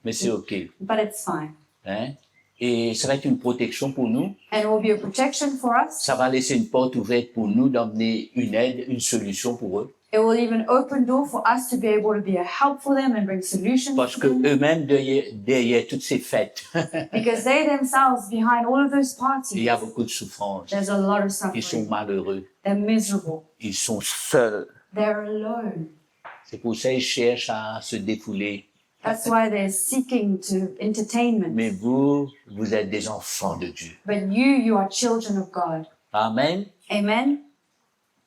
Mais c'est OK. But it's fine. Hein? Et ça va être une protection pour nous. And it will be a protection for us. Ça va laisser une porte ouverte pour nous d'emmener une aide, une solution pour eux. It will even open door for us to be able to be a help for them and bring solutions Parce to que them. eux-mêmes, derrière toutes ces fêtes, Because they themselves, behind all of those il parties, y a beaucoup de souffrance. there's a lot of Ils sont suffering. malheureux. They're miserable. Ils sont seuls. They're alone. C'est pour ça qu'ils cherchent à se défouler. That's why they're seeking to entertainment. Mais vous êtes des enfants de Dieu. But you are children of God. Amen. Amen.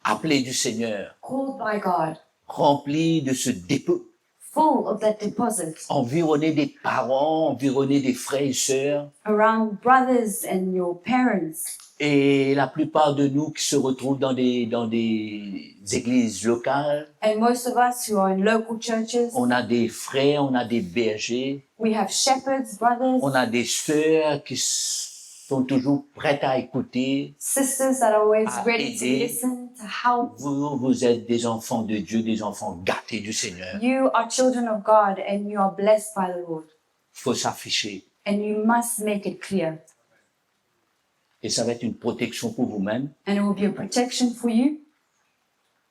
Appelés du Seigneur. Called by God. Remplis de ce dépôt. Full of that deposit. Environnés des parents, environnés des frères et sœurs. Around brothers and your parents. Et la plupart de nous qui se retrouvent dans des églises locales, And most of us who are in local churches, on a des frères, on a des bergers, we have shepherds, brothers, on a des sœurs qui sont toujours prêtes à écouter. sisters that are always à ready to aider. listen, to help. Vous êtes des enfants de Dieu, des enfants gâtés du Seigneur. You are children of God and you are blessed by the Lord. Il faut s'afficher. And you must make it clear. Et ça va être une protection pour vous-même. And it will be a protection for you.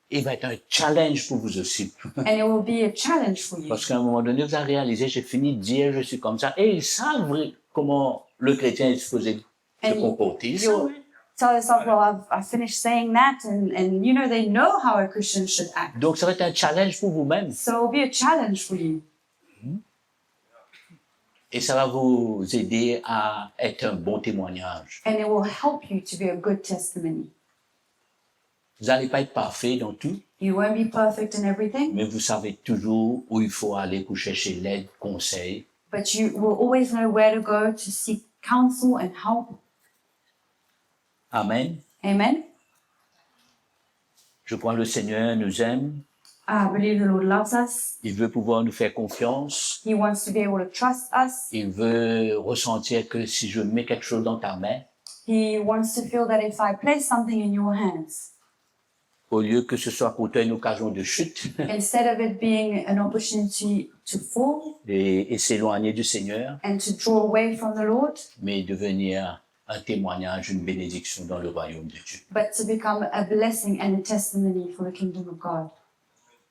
Il va être un challenge pour vous aussi. And it will be a challenge for you. Parce qu'à un moment donné, vous allez réaliser, j'ai fini de dire, je suis comme ça. Et ils savent comment le chrétien est supposé se And comporter. Ils you'll savent. tell yourself, well, I've finished saying that. And you know, they know how a Christian should act. Donc, ça va être un challenge pour vous-même. So it will be a challenge for you. Et ça va vous aider à être un bon témoignage. And it will help you to be a good testimony. Vous n'allez pas être parfait dans tout, You won't be perfect in everything, mais vous savez toujours où il faut aller pour chercher l'aide, conseil. but you will always know where to go to seek counsel and help. Amen. Amen. Je crois que le Seigneur nous aime. I believe the Lord loves us. Il veut pouvoir nous faire confiance. He wants to be able to trust us. Il veut ressentir que si je mets quelque chose dans ta main, He wants to feel that if I place something in your hands, au lieu que ce soit pour toi une occasion de chute instead of it being an opportunity to fall et s'éloigner du Seigneur, and to draw away from the Lord, mais devenir un témoignage, une bénédiction dans le royaume de Dieu. but to become a blessing and a testimony for the kingdom of God.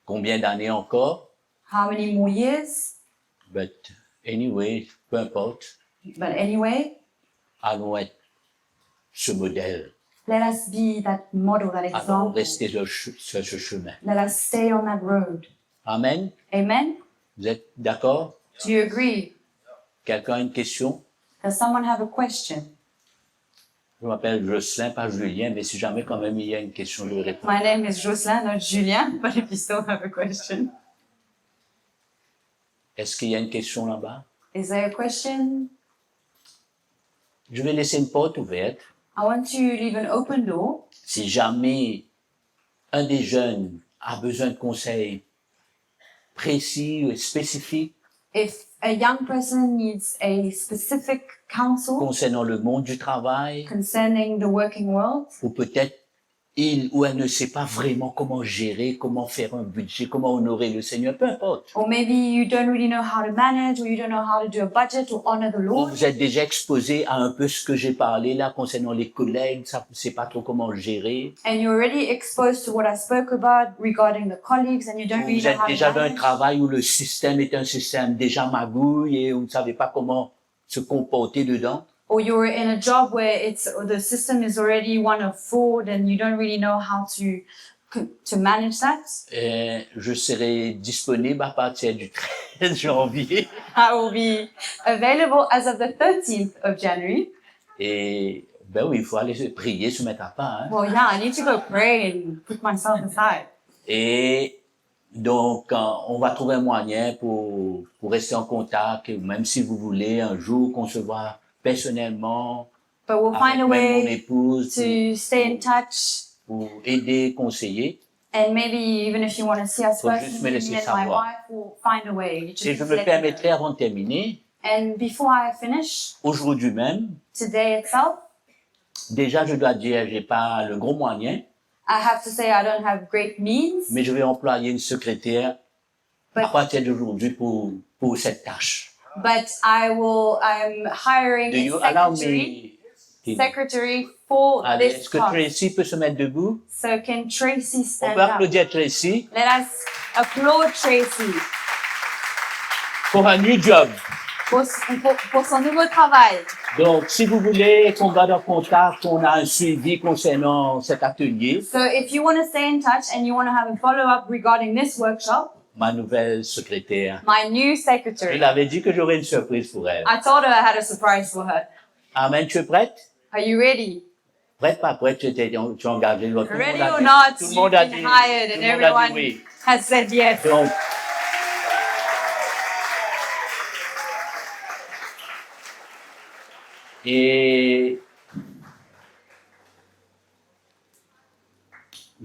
Combien d'années encore? How many more years? But anyway, peu importe, But anyway, allons être ce modèle. let us be that model, that Allons example. rester sur ce chemin. Let us stay on that road. Amen. Amen? Vous êtes d'accord? Do you agree? Quelqu'un a une question? Does someone have a question? Je m'appelle Jocelyn, pas Julien, mais si jamais quand même il y a une question, je vais répondre. My name is Jocelyn, not Julien, but if you still have a question. Est-ce qu'il y a une question là-bas? Is there a question? Je vais laisser une porte ouverte. I want to leave an open door. Si jamais un des jeunes a besoin de conseils précis ou spécifiques If a young person needs a specific counsel concernant le monde du travail, concerning the working world, ou peut-être il ou elle ne sait pas vraiment comment gérer, comment faire un budget, comment honorer le Seigneur, peu importe. or maybe you don't really know how to manage, or you don't know how to do a budget or honor the Ou Lord, vous êtes déjà exposé à un peu ce que j'ai parlé là concernant les collègues, ça ne sait pas trop comment gérer. and you're already exposed to what I spoke about regarding the colleagues, and you don't Ou really vous know êtes how déjà to dans un manage. travail où le système est un système déjà magouille et vous ne savez pas comment se comporter dedans. Or you're in a job where the system is already one of fraud, and you don't really know how to manage that. Et je serai disponible à partir du 13 janvier. I will be available as of the 13th of January. Et Ben oui, il faut aller se prier, se mettre à part. Hein. Well, yeah, I need to go pray and put myself aside. Et donc, on va trouver un moyen pour rester en contact, et même si vous voulez un jour qu'on se voit personnellement, But we'll avec find a même mon way épouse, to stay in touch. pour aider, conseiller. And maybe even if you want to see us Faut juste me personally, laisser me and my savoir. wife will find a way. You just Et need je to me let me permettrai, know. avant de terminer, And before I finish, aujourd'hui même, today itself, déjà, je dois dire, j'ai pas le gros moyen, I have to say I don't have great means, mais je vais employer une secrétaire à but partir d'aujourd'hui pour cette tâche. I'm hiring Do you a allow secretary for Allez, this est-ce que task. Tracy peut se mettre debout? So can Tracy On stand peut up? applaudir Tracy Let us applaud Tracy pour un new job. pour son nouveau travail. Donc, si vous voulez qu'on garde en contact, qu'on a un suivi concernant cet atelier, So if you want to stay in touch and you want to have a follow-up regarding this workshop, ma nouvelle secrétaire, my new je secretary, l'avais dit que j'aurais une surprise pour elle. I told her I had a surprise for her. Amen, tu es prête? Are you ready? Prête, pas prête, tu es engagé. Tout le monde Ready a or dit- not, tout le you've monde a been dit- hired tout and le monde a dit everyone oui. has said yes. Donc, et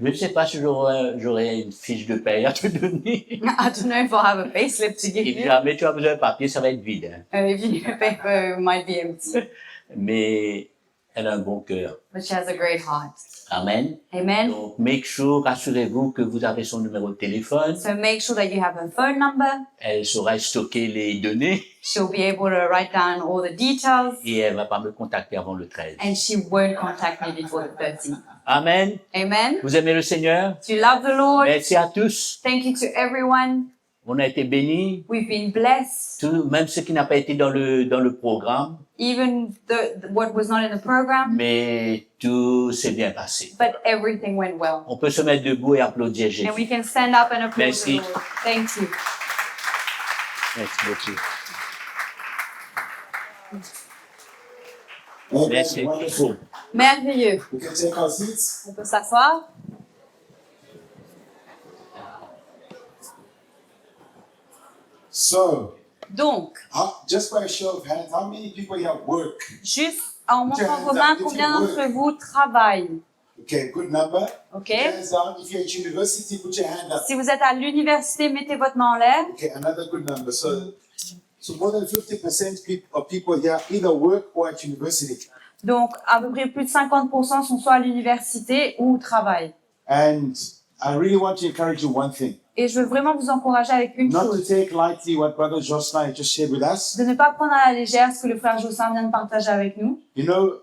je ne sais pas si j'aurai une fiche de paye à te donner. I don't know if I'll have a payslip to give Si you. jamais tu as besoin de papier, ça va être vide. Hein. If you need a paper, it might be empty. Mais elle a un bon cœur. But she has a great heart. Amen. Amen. Donc, make sure, rassurez-vous que vous avez son numéro de téléphone. So make sure that you have a phone number. Elle saura stocker les données She'll be able to write down all the details. et elle va pas me contacter avant le 13. And she won't contact me before the 13th. Amen. Amen. Vous aimez le Seigneur? Do you love the Lord? Merci à tous. Thank you to everyone. On a été bénis. We've been blessed. Même ce qui n'a pas été dans le programme, Even what was not in the program, mais tout s'est bien passé. but everything went well. On peut se mettre debout et applaudir Jésus. And we can stand up and applaud Merci. the Lord. Thank you. Merci beaucoup. Amen. Merci. Wonderful. Merveilleux. We can take our seats. On peut s'asseoir. So, Donc, just by a show of hands, how many people here work? juste en montrant vos mains, combien d'entre vous travaillent? Okay, good number. OK? Hands down. If you're at university, put your hand up. Si vous êtes à l'université, mettez votre main en l'air. Okay, another good number. So more than 50% of people here either work or at university. Donc, à peu près plus de 50% sont soit à l'université ou travaillent. And I really want to encourage you one thing. Et je veux vraiment vous encourager avec une Not to chose, take lightly what Brother Joshua just shared with us. de ne pas prendre à la légère ce que le frère Jossin vient de partager avec nous. You know,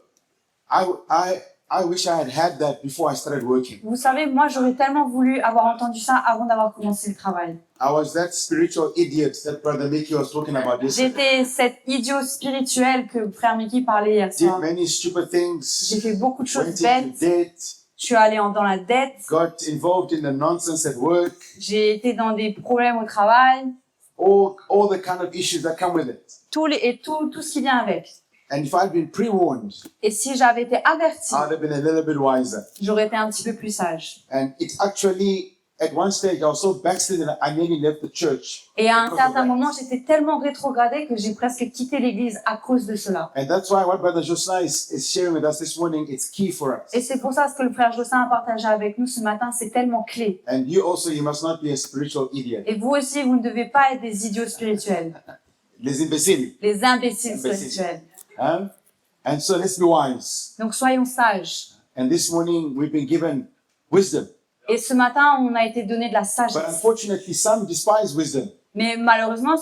I wish I had that before I started working. Vous savez, moi, j'aurais tellement voulu avoir entendu ça avant d'avoir commencé le travail. I was that spiritual idiot that Brother Mickey was talking about yesterday. J'étais cet idiot spirituel que frère Mickey parlait hier Did soir. many stupid things. J'ai fait beaucoup de Went choses into bêtes. debt. Je suis allée dans la dette. Got involved in the nonsense at work. J'ai été dans des problèmes au travail. All the kind of issues that come with it. Tout ce qui vient avec. And if I'd been pre-warned, Et si j'avais été avertie, I'd have been a little bit wiser. j'aurais été un petit peu plus sage. And it actually, at one stage, I was so backslidden that I nearly left the church. Et à un because of certain that. moment, j'étais tellement rétrogradée que j'ai presque quitté l'église à cause de cela. And that's why what Brother Josiah is sharing with us this morning, it's key for us. Et c'est pour ça ce que le frère Jossin a partagé avec nous ce matin, c'est tellement clé. And you also, you must not be a spiritual idiot. Et vous aussi, vous ne devez pas être des idiots spirituels, Les imbéciles. les imbéciles Imbéciles. spirituels. Huh? And so let's be wise. Donc soyons sages. And this morning, we've been given wisdom. Et ce matin, on a été donné de la But sagesse. unfortunately, some despise wisdom. Mais malheureusement,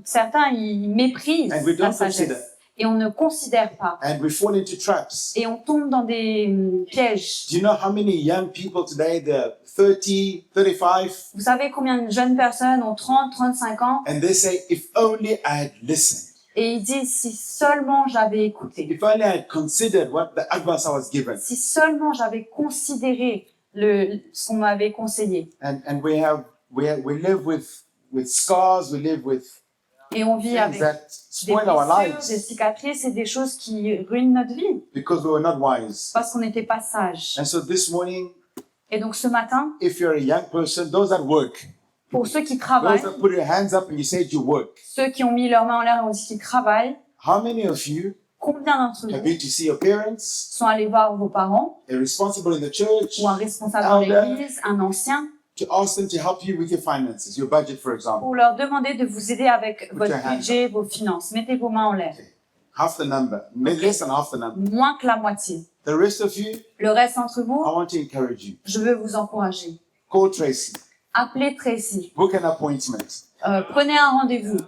certains ils méprisent And we don't la sagesse. consider. Et on ne considère pas. And we fall into traps. Et on tombe dans des pièges. Do you know how many young people today, they're 30, 35, Vous savez combien de jeunes personnes ont 30, 35 ans and they say, if only I had listened. et ils disent si seulement j'avais écouté, If only I had considered what the advice I was given. si seulement j'avais considéré ce qu'on m'avait conseillé. And we live with scars, we live with Et on vit things avec that des spoil our blessures, des lives cicatrices et des choses qui ruinent notre vie because we were not wise. parce qu'on n'était pas sage. And so this morning, Et donc ce matin, if you're a young person, those that work, pour ceux qui those travaillent, that put your hands up and you said you work, ceux qui ont mis leurs mains en l'air et ont dit qu'ils travaillent, how many of you combien d'entre have vous been to see your parents, sont allés voir vos parents a responsible in the church, ou un responsable dans elder, l'église, un ancien, to ask them to help you with your finances, your budget, for example? pour leur demander de vous aider avec Put votre your hands budget, vos finances. Mettez vos mains en l'air. Half the number, less than half the number. Moins que la moitié. The rest of you, Le reste d'entre I vous, want to encourage you. je veux vous encourager. Call Tracy, Appelez Tracy. book an appointment. Prenez un rendez-vous.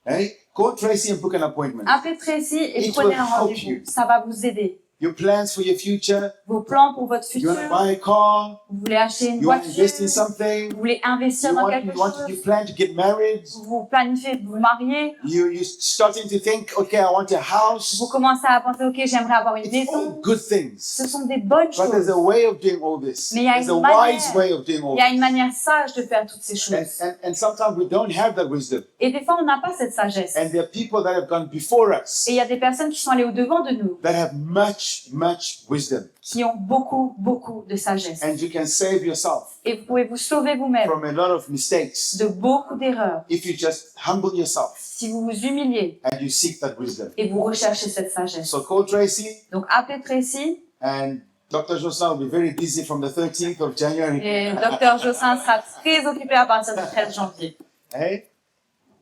Hey, call Tracy and book an appointment. Appelez Tracy et It prenez will un help rendez-vous. you. Ça va vous aider. Your plans for your future, Vos plans pour votre you want to futur. buy a car, Vous voulez acheter une you want to voiture. invest in something, Vous voulez investir dans quelque you chose. plan to get married, Vous planifiez de vous marier. you're starting to think, okay, I want a house. Vous commencez à penser, ok, j'aimerais avoir une It's all maison. good things. Ce sont des bonnes But there's choses. a way of doing all this. Mais il y a There's a une manière. wise way of doing all Il y a this. une manière sage de faire toutes ces choses. And sometimes we don't have that wisdom. Et des fois, on n'a pas cette sagesse. And there are people that have gone before us Et il y a des personnes qui sont allées au-devant de nous, that have much wisdom. qui ont beaucoup de sagesse. And you can save yourself Et vous pouvez vous sauver vous-même from a lot of mistakes de beaucoup d'erreurs if you just humble yourself si vous vous humiliez and you seek that wisdom. et vous recherchez cette sagesse. So call Tracy, Donc appelez Tracy and Dr. Jossin will be very busy from the 13th of January. et Dr Jossin sera très occupé à partir du 13 janvier. Hey?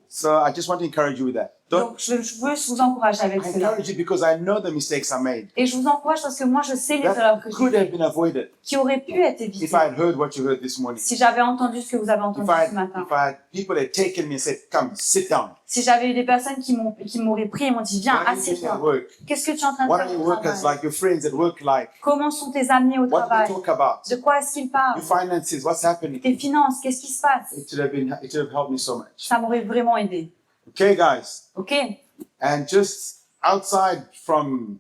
So I just want to encourage you with that. Donc je veux vous encourager avec I cela. encourage you because I know the mistakes I made Et je vous encourage parce que moi je sais les erreurs that que j'ai could have faites, been avoided qui auraient pu être if évitées I had heard what you heard this morning. si j'avais entendu ce que vous avez entendu ce matin. If I had people that had taken me and said, come, sit down. Si j'avais eu des personnes qui m'auraient pris et m'ont dit viens, What are you doing at assieds-toi. work? Qu'est-ce que tu es en train de What faire are au your workers travail? like, your friends at work like? Comment sont tes amis au What do they travail? talk about? De quoi est-ce qu'ils parlent? Your finances, what's happening? Tes finances, qu'est-ce qui se passe? It would have helped me so much. Ça m'aurait vraiment aidé. Okay, guys. Ok? And just outside from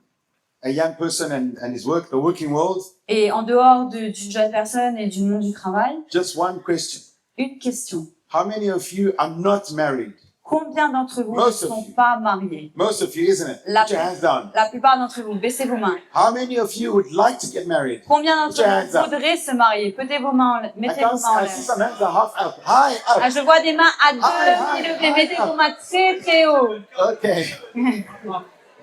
a young person and his work, the working world, Et en dehors d'une jeune personne et du monde du travail, just one question. une question. How many of you are not married? Combien d'entre vous ne Most of sont you. pas mariés? Most of you, isn't it? La, Put your hands down. la plupart d'entre vous, baissez vos mains. How many of you would like to get married? Combien Put your hands d'entre up. vous voudraient se marier? Mettez vos mains I en see l'air. some hands are half up. High Ah, up. je vois des mains à High, deux high, levées. Mettez high. vos mains très haut. Okay.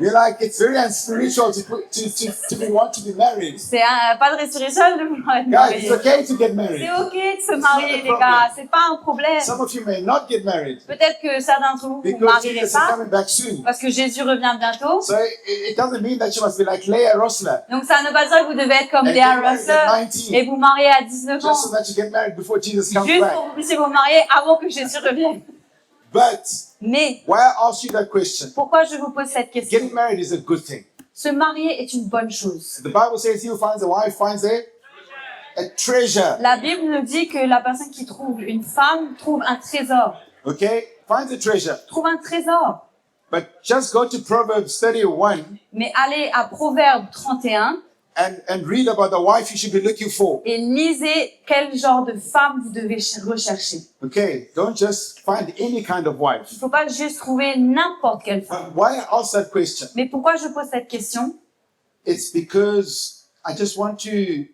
You're like, it's very unspiritual to be married. C'est pas de restriction de vouloir être Guys, it's marié. okay to get C'est married. ok de se marier, les gars. C'est pas un problème. Some of you may not get married Peut-être que certains d'entre vous ne vous because marierez Jesus is pas coming back soon. parce que Jésus revient bientôt. So it doesn't mean that you must be like Leah Rossler Donc ça ne veut pas dire que vous devez être comme and Léa get married Russell at et 19 vous marier à 19 ans. just so that you get married before Jesus comes Juste back. pour que vous puissiez vous marier avant que Jésus revienne. But Mais why I asked you that question? pourquoi je vous pose cette question? Getting married is a good thing. Se marier est une bonne chose. The Bible says he who finds a wife finds a treasure. La Bible nous dit que la personne qui trouve une femme trouve un trésor. Okay? Finds a treasure. Trouve un trésor. But just go to Proverbs 31 Mais allez à Proverbe 31 and read about the wife you should be looking for. et lisez quel genre de femme vous devez rechercher. Okay? Don't just find any kind of Il wife. ne faut pas juste trouver n'importe quelle femme. But why I asked that question? Mais pourquoi je pose cette question? It's because I just want to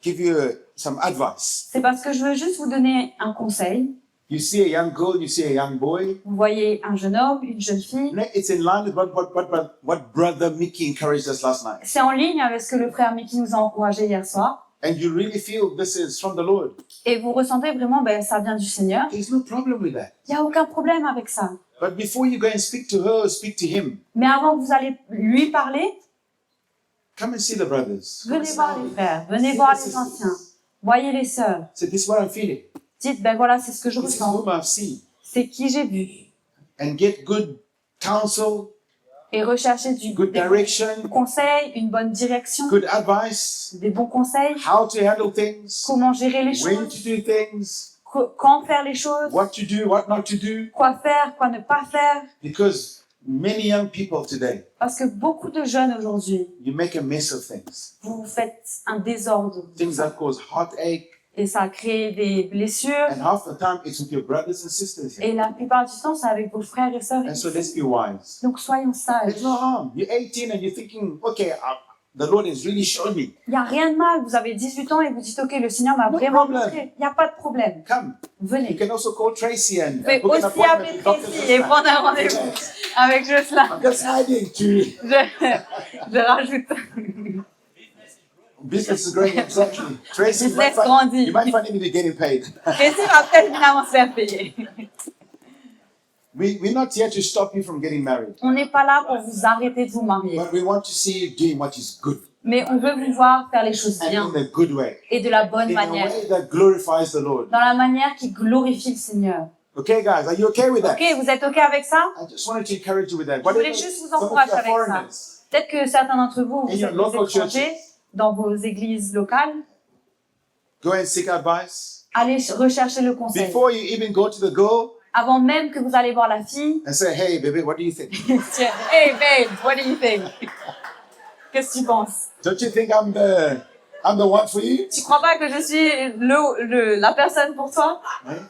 give you some advice. C'est parce que je veux juste vous donner un conseil. You see a young girl, you see a young boy. Vous voyez un jeune homme, une jeune fille. You know, it's in line with what Brother Mickey encouraged us last night. C'est en ligne avec ce que le frère Mickey nous a encouragé hier soir. And you really feel this is from the Lord. Et vous ressentez vraiment, ça vient du Seigneur. There's no problem with that. Il n'y a aucun problème avec ça. But before you go and speak to her or speak to him, Mais avant que vous allez lui parler, come and see the brothers. Come and venez see voir the les brothers. frères, venez See voir the les sisters. anciens. Voyez les sœurs. Say, this is what I'm feeling. Dites, voilà, c'est ce que je This is ressens. whom I've seen. C'est qui j'ai vu. And get good counsel, Et recherchez des good direction, bons conseils, une bonne direction, good advice, des bons conseils, how to handle things, comment gérer les when to choses, do things, quand faire les choses, what to do, what not to do. quoi faire, quoi ne pas faire. Because many young people today, Parce que beaucoup de jeunes aujourd'hui, you make a mess of things. vous faites un désordre. Things that cause heartache, Et ça crée des blessures. And half the time it's with your brothers and sisters here. Et la plupart du temps, c'est avec vos frères et sœurs. And so let's be wise. Donc soyons sages. There's no harm. You're 18 and you're thinking, okay, the Lord has really shown me. Il n'y a rien de mal. Vous avez 18 ans et vous dites, OK, le Seigneur m'a No vraiment problem. montré. Il n'y a pas de problème. Come. You Venez. can also call Tracy and Vous pouvez book an aussi appointment appeler with Dr. Tracy et Jocelyn. prendre un rendez-vous avec Jocelyn. I'm just hiding to Je rajoute. business is growing exactly. Tracy, Business grandit. you might find him getting paid. Tracy va peut-être finalement se faire payer. We're not here to stop you from getting married, On n'est pas là pour vous arrêter de vous marier. but we want to see you doing what is good Mais on veut vous voir faire les choses and bien in a good way, et de la bonne in a manière. way that glorifies the Lord. Dans la manière qui glorifie le Seigneur. Okay, guys, are you okay with that? OK, vous êtes OK avec ça? I just wanted to encourage you with that. Je voulais Whatever- juste vous some of encourager you are avec ça. foreigners. Peut-être que certains d'entre vous, In vous your êtes local des étrangers churches. dans vos églises locales. Go and seek advice. Allez rechercher le conseil. Before you even go to the girl Avant même que vous allez voir la fille, and say, hey, baby, what do you think? Hey babe, what do you think? Qu'est-ce que tu penses? Don't you think I'm the one for you? Tu crois pas que je suis la personne pour toi? Right?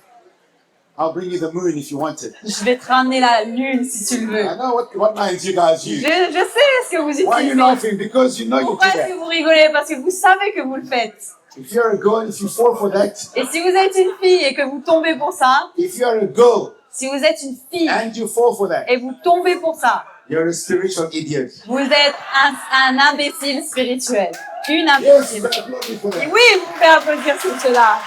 I'll bring you the moon if you want it. Je vais te ramener la lune si tu le veux. I know what lines you guys Je use. sais ce que vous Why are you utilisez. laughing? Because you know you do Pourquoi est-ce que that. vous rigolez? Parce que vous savez que vous le faites. If you're a girl, if you fall for that, Et si vous êtes une fille et que vous tombez pour ça, if you're a girl si vous êtes une fille and you fall for that, et vous tombez pour ça, you're a spiritual idiot. vous êtes un imbécile spirituel. Une Yes, imbécile. you applaud me for Et that. oui, vous pouvez applaudir sur cela.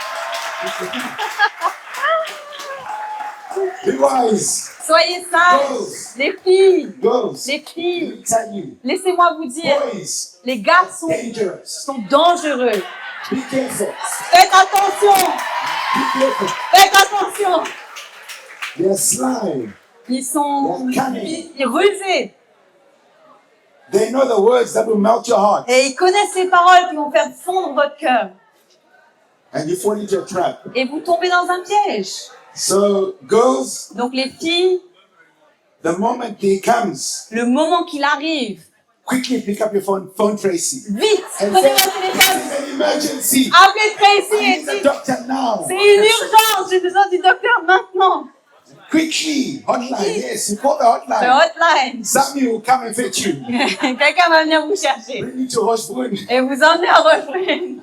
Be wise. Soyez sages, Girls, les filles, girls, les let filles. me tell you, Laissez-moi vous dire, boys, les garçons dangerous. sont dangereux. Be careful. Faites attention, Be careful. faites attention. They're sly. Ils sont rusés They know the words that will melt your heart, et ils connaissent les paroles qui vont faire fondre votre cœur. and you fall into a trap. Et vous tombez dans un piège. So, girls, Donc les filles, the moment he comes, le moment qu'il arrive, quickly pick up your phone Tracy, vite, and prenez say, votre téléphone, "This is an emergency. appelez Tracy I et need a dites, doctor now." c'est une urgence, j'ai besoin du docteur maintenant. Quickly, hotline. Yes, you call the Le hotline. hotline. Sammy will come and fetch you, Quelqu'un va venir vous chercher bring you to Hoshbrunn, et vous emmener à Refrain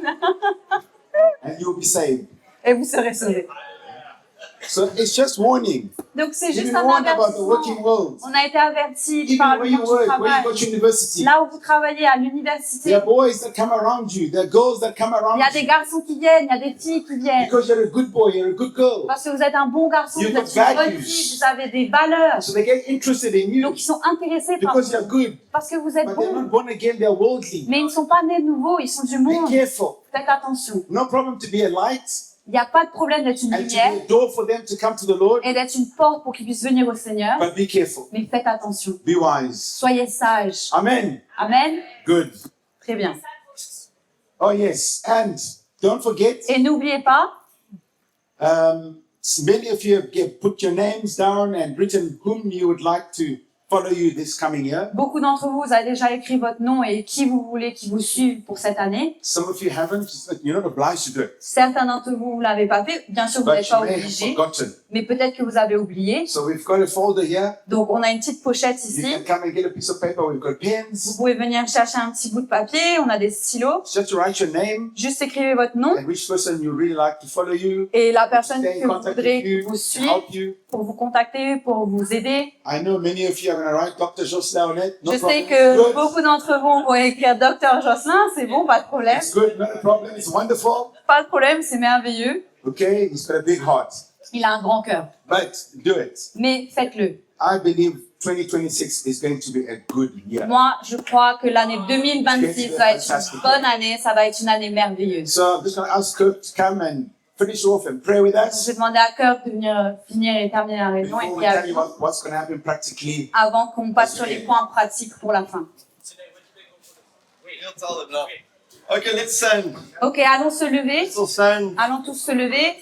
and you'll be saved. et vous serez sauvés. So it's just warning. Donc c'est You've juste been un warned about the working avertissement. world. On a été avertis Even par where le you monde du work, where you travail. go to university, Là où vous travaillez à there l'université, are boys that come around you. There are girls that come il around y a des you. garçons qui viennent, il y a des filles qui viennent. Because you're a good boy, you're a good girl. Parce que vous êtes un bon garçon, vous You've êtes got une bonne values. fille, vous avez des valeurs. So they get interested in you Donc ils sont intéressés par because vous you're good. parce que vous êtes But they're bon. not born again, they're worldly. Mais ils ne sont pas nés de nouveau, ils sont du Be monde. careful. Faites attention. No problem to be a light Il n'y a pas de problème d'être une and to be lumière a door for them to come to the Lord. et d'être une porte pour qu'ils puissent venir au Seigneur. But be careful. Mais faites attention. Be wise. Soyez sages. Amen. Amen. Good. Très bien. Oh, yes. And don't forget, Et n'oubliez pas, many of you have put your names down and written whom you would like to follow you this coming year. beaucoup d'entre vous, vous avez déjà écrit votre nom et qui vous voulez qui vous suive pour cette année. Some of you haven't. You're not obliged to do it. Certains d'entre vous ne l'avez pas fait. Bien sûr, vous But n'êtes you pas may have obligés, forgotten. mais peut-être que vous avez oublié. So we've got a folder here. Donc, on a une petite pochette You ici. can come and get a piece of paper. We've got Vous pens. pouvez venir chercher un petit bout de papier. On a des stylos. Just to write your name Juste écrivez votre nom and which person you really like to follow you, et la personne stay que in vous contact voudrez with qui you, vous to suit help you. pour vous contacter, pour vous aider. I know many of you are going to write Dr. Jocelyn on it. No Je problem. sais que Good. beaucoup d'entre vous vont écrire Docteur Jocelyn. C'est bon, pas de problème. It's good. Not a problem. It's wonderful. Pas de problème, c'est merveilleux. Okay. He's got a big heart. Il a un grand cœur. But do it. Mais faites-le. I believe 2026 is going to be a good year. Moi, je crois que l'année 2026 va être une bonne année. Ça va être une année merveilleuse. So I'm just going to ask Kirk to come and finish off and pray with Donc, us je vais demander à Kirk de venir finir et terminer la réunion et before puis we tell you avec- what's going to happen practically. avant qu'on passe sur les points pratiques pour la fin. He'll tell them now. Okay, let's sing. Ok, allons se lever. Let's all sing. Allons tous se lever.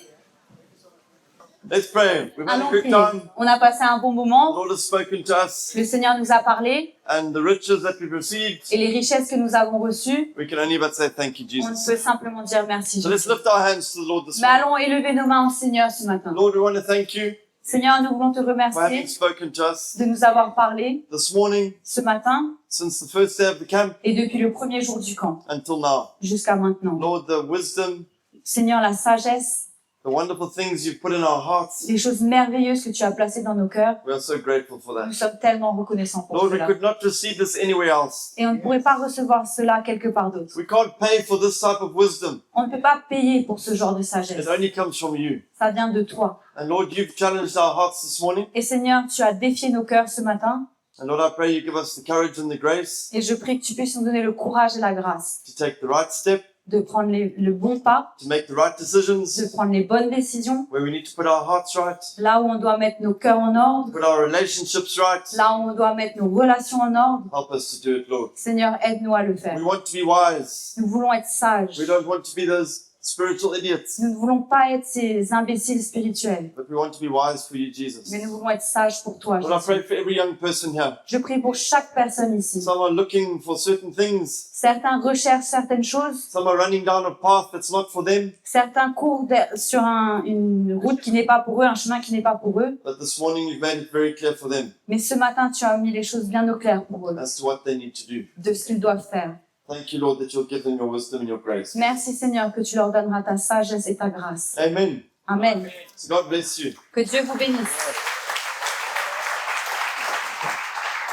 Let's pray. We've had a Allons good prier. time. On a passé un bon The moment. Lord has spoken to us, Le Seigneur nous a parlé and the riches that we've received, et les richesses que nous avons reçues, we can only but say thank you, on ne Jesus. peut simplement dire merci. So let's Jésus. lift our hands to the Lord this Mais morning. allons élever nos mains au Seigneur ce matin. Lord, we want to thank you Seigneur, nous voulons te for having remercier spoken to us de nous avoir parlé this morning, ce matin since the first day of the camp et depuis le premier jour du camp until now. jusqu'à maintenant. Lord, the wisdom, Seigneur, la sagesse, the wonderful things you've put in our hearts, les choses merveilleuses que tu as placées dans nos cœurs, we are so grateful for nous that. sommes tellement reconnaissants pour Lord, we cela. could not receive this anywhere else. Et on ne pourrait pas recevoir cela quelque part d'autre. We can't pay for this type of wisdom. On ne peut pas payer pour ce genre de It sagesse. only comes from you. Ça vient de toi. And Lord, you've challenged our hearts this morning. Et Seigneur, tu as défié nos cœurs ce matin. And Lord, I pray you give us the courage and the grace Et je prie que tu puisses nous donner le courage et la grâce to take the right step, de prendre le bon pas, to make the right de decisions, prendre les bonnes décisions, where we need to put our hearts right, là où on doit mettre nos cœurs en ordre, put our relationships right. là où on doit mettre nos relations en ordre. Help us to do it, Lord. Seigneur, aide-nous à le faire. We want to be wise. Nous voulons être sages. We don't want to be those spiritual idiots, Nous ne voulons pas être ces imbéciles spirituels, but we want to be wise for you, Jesus. mais nous voulons être sages pour toi, Lord, I pray Jésus. for every young person here. Je prie pour chaque personne ici. Some are looking for certain things. Certains recherchent certaines choses, Some are running down a path that's not for them. certains courent sur une route qui n'est pas pour eux, un chemin qui n'est pas pour eux. But this morning you've made it very clear for them Mais ce matin, tu as mis les choses bien au clair pour eux, as to what they need to do. de ce qu'ils doivent faire. Thank you, Lord, that you'll give them your wisdom and your grace. Merci Seigneur que tu leur donneras ta sagesse et ta grâce. Amen. Amen. So God bless you. Que Dieu vous bénisse.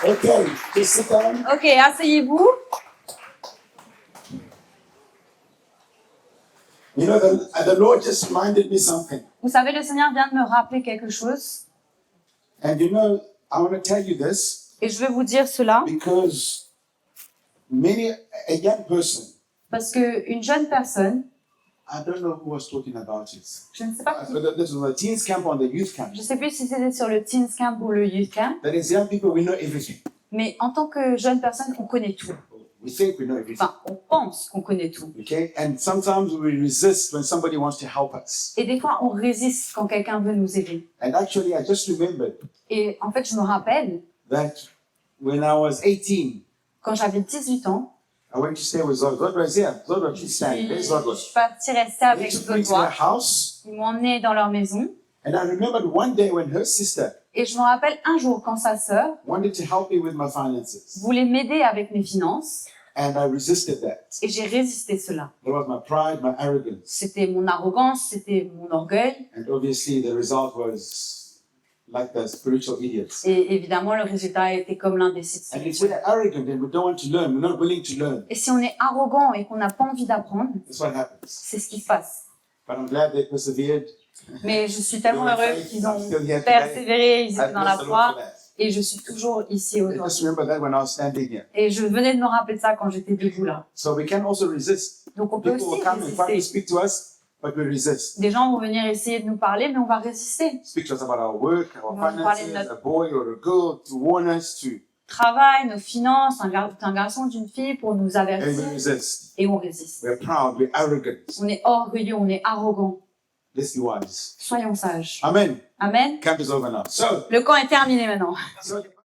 Okay, just sit down. Ok, asseyez-vous. You know, the Lord just reminded me something. Vous savez, le Seigneur vient de me rappeler quelque chose. And you know, I want to tell you this Et je vais vous dire cela because a young person, parce qu'une jeune personne, I don't know who was talking about it. je ne sais pas qui, This was a teens camp or the youth camp. je ne sais plus si c'était sur le Teens Camp ou le Youth Camp, That is, young people, we know everything. mais en tant que jeune personne, on connaît tout. We think we know everything. Enfin, on pense qu'on connaît tout. Okay? And sometimes we resist when somebody wants to help us. Et des fois, on résiste quand quelqu'un veut nous aider. And actually, I just remembered Et en fait, je me rappelle, that when I was 18, quand j'avais 18 ans, I went to stay with Zod. Zod was here. Zod was je standing. There's suis Zod. partie rester They avec took me to Zodois. their house. Ils m'ont emmené dans leur maison. And I remembered one day when her sister Et je me rappelle un jour quand sa sœur wanted to help me with my finances. voulait m'aider avec mes finances. And I resisted that. Et j'ai résisté cela. It was my pride, my arrogance. C'était mon arrogance, c'était mon orgueil. And obviously, the result was like the spiritual idiots. Et évidemment, le résultat a été comme l'imbécile And if spirituel. we're arrogant and we don't want to learn, we're not willing to learn, Et si on est arrogant et qu'on n'a pas envie d'apprendre, that's what happens. c'est ce qui se passe. But I'm glad they persevered. Mais je suis tellement They were heureuse faith. qu'ils I'm ont still here today. persévéré, ils I étaient dans bless la the Lord for foi. that. Et je suis toujours ici I aujourd'hui. just remember that when I was standing here. Et je venais de me rappeler de ça quand j'étais debout là. So we can also resist. Donc on peut People will aussi come and try to résister. speak to us, but we resist. Des gens vont venir essayer de nous parler, mais on va résister. Speak to us about our work, our Ils vont nous parler de finances, notre a boy or a girl to warn us to, travail, nos finances, un garçon, d'une fille pour nous and avertir. we resist. Et on résiste. We're proud, we're arrogant. On est orgueilleux, on est arrogant. Let's be wise. Soyons sages. Amen. Amen. Camp is over now. So, Le camp est terminé maintenant. so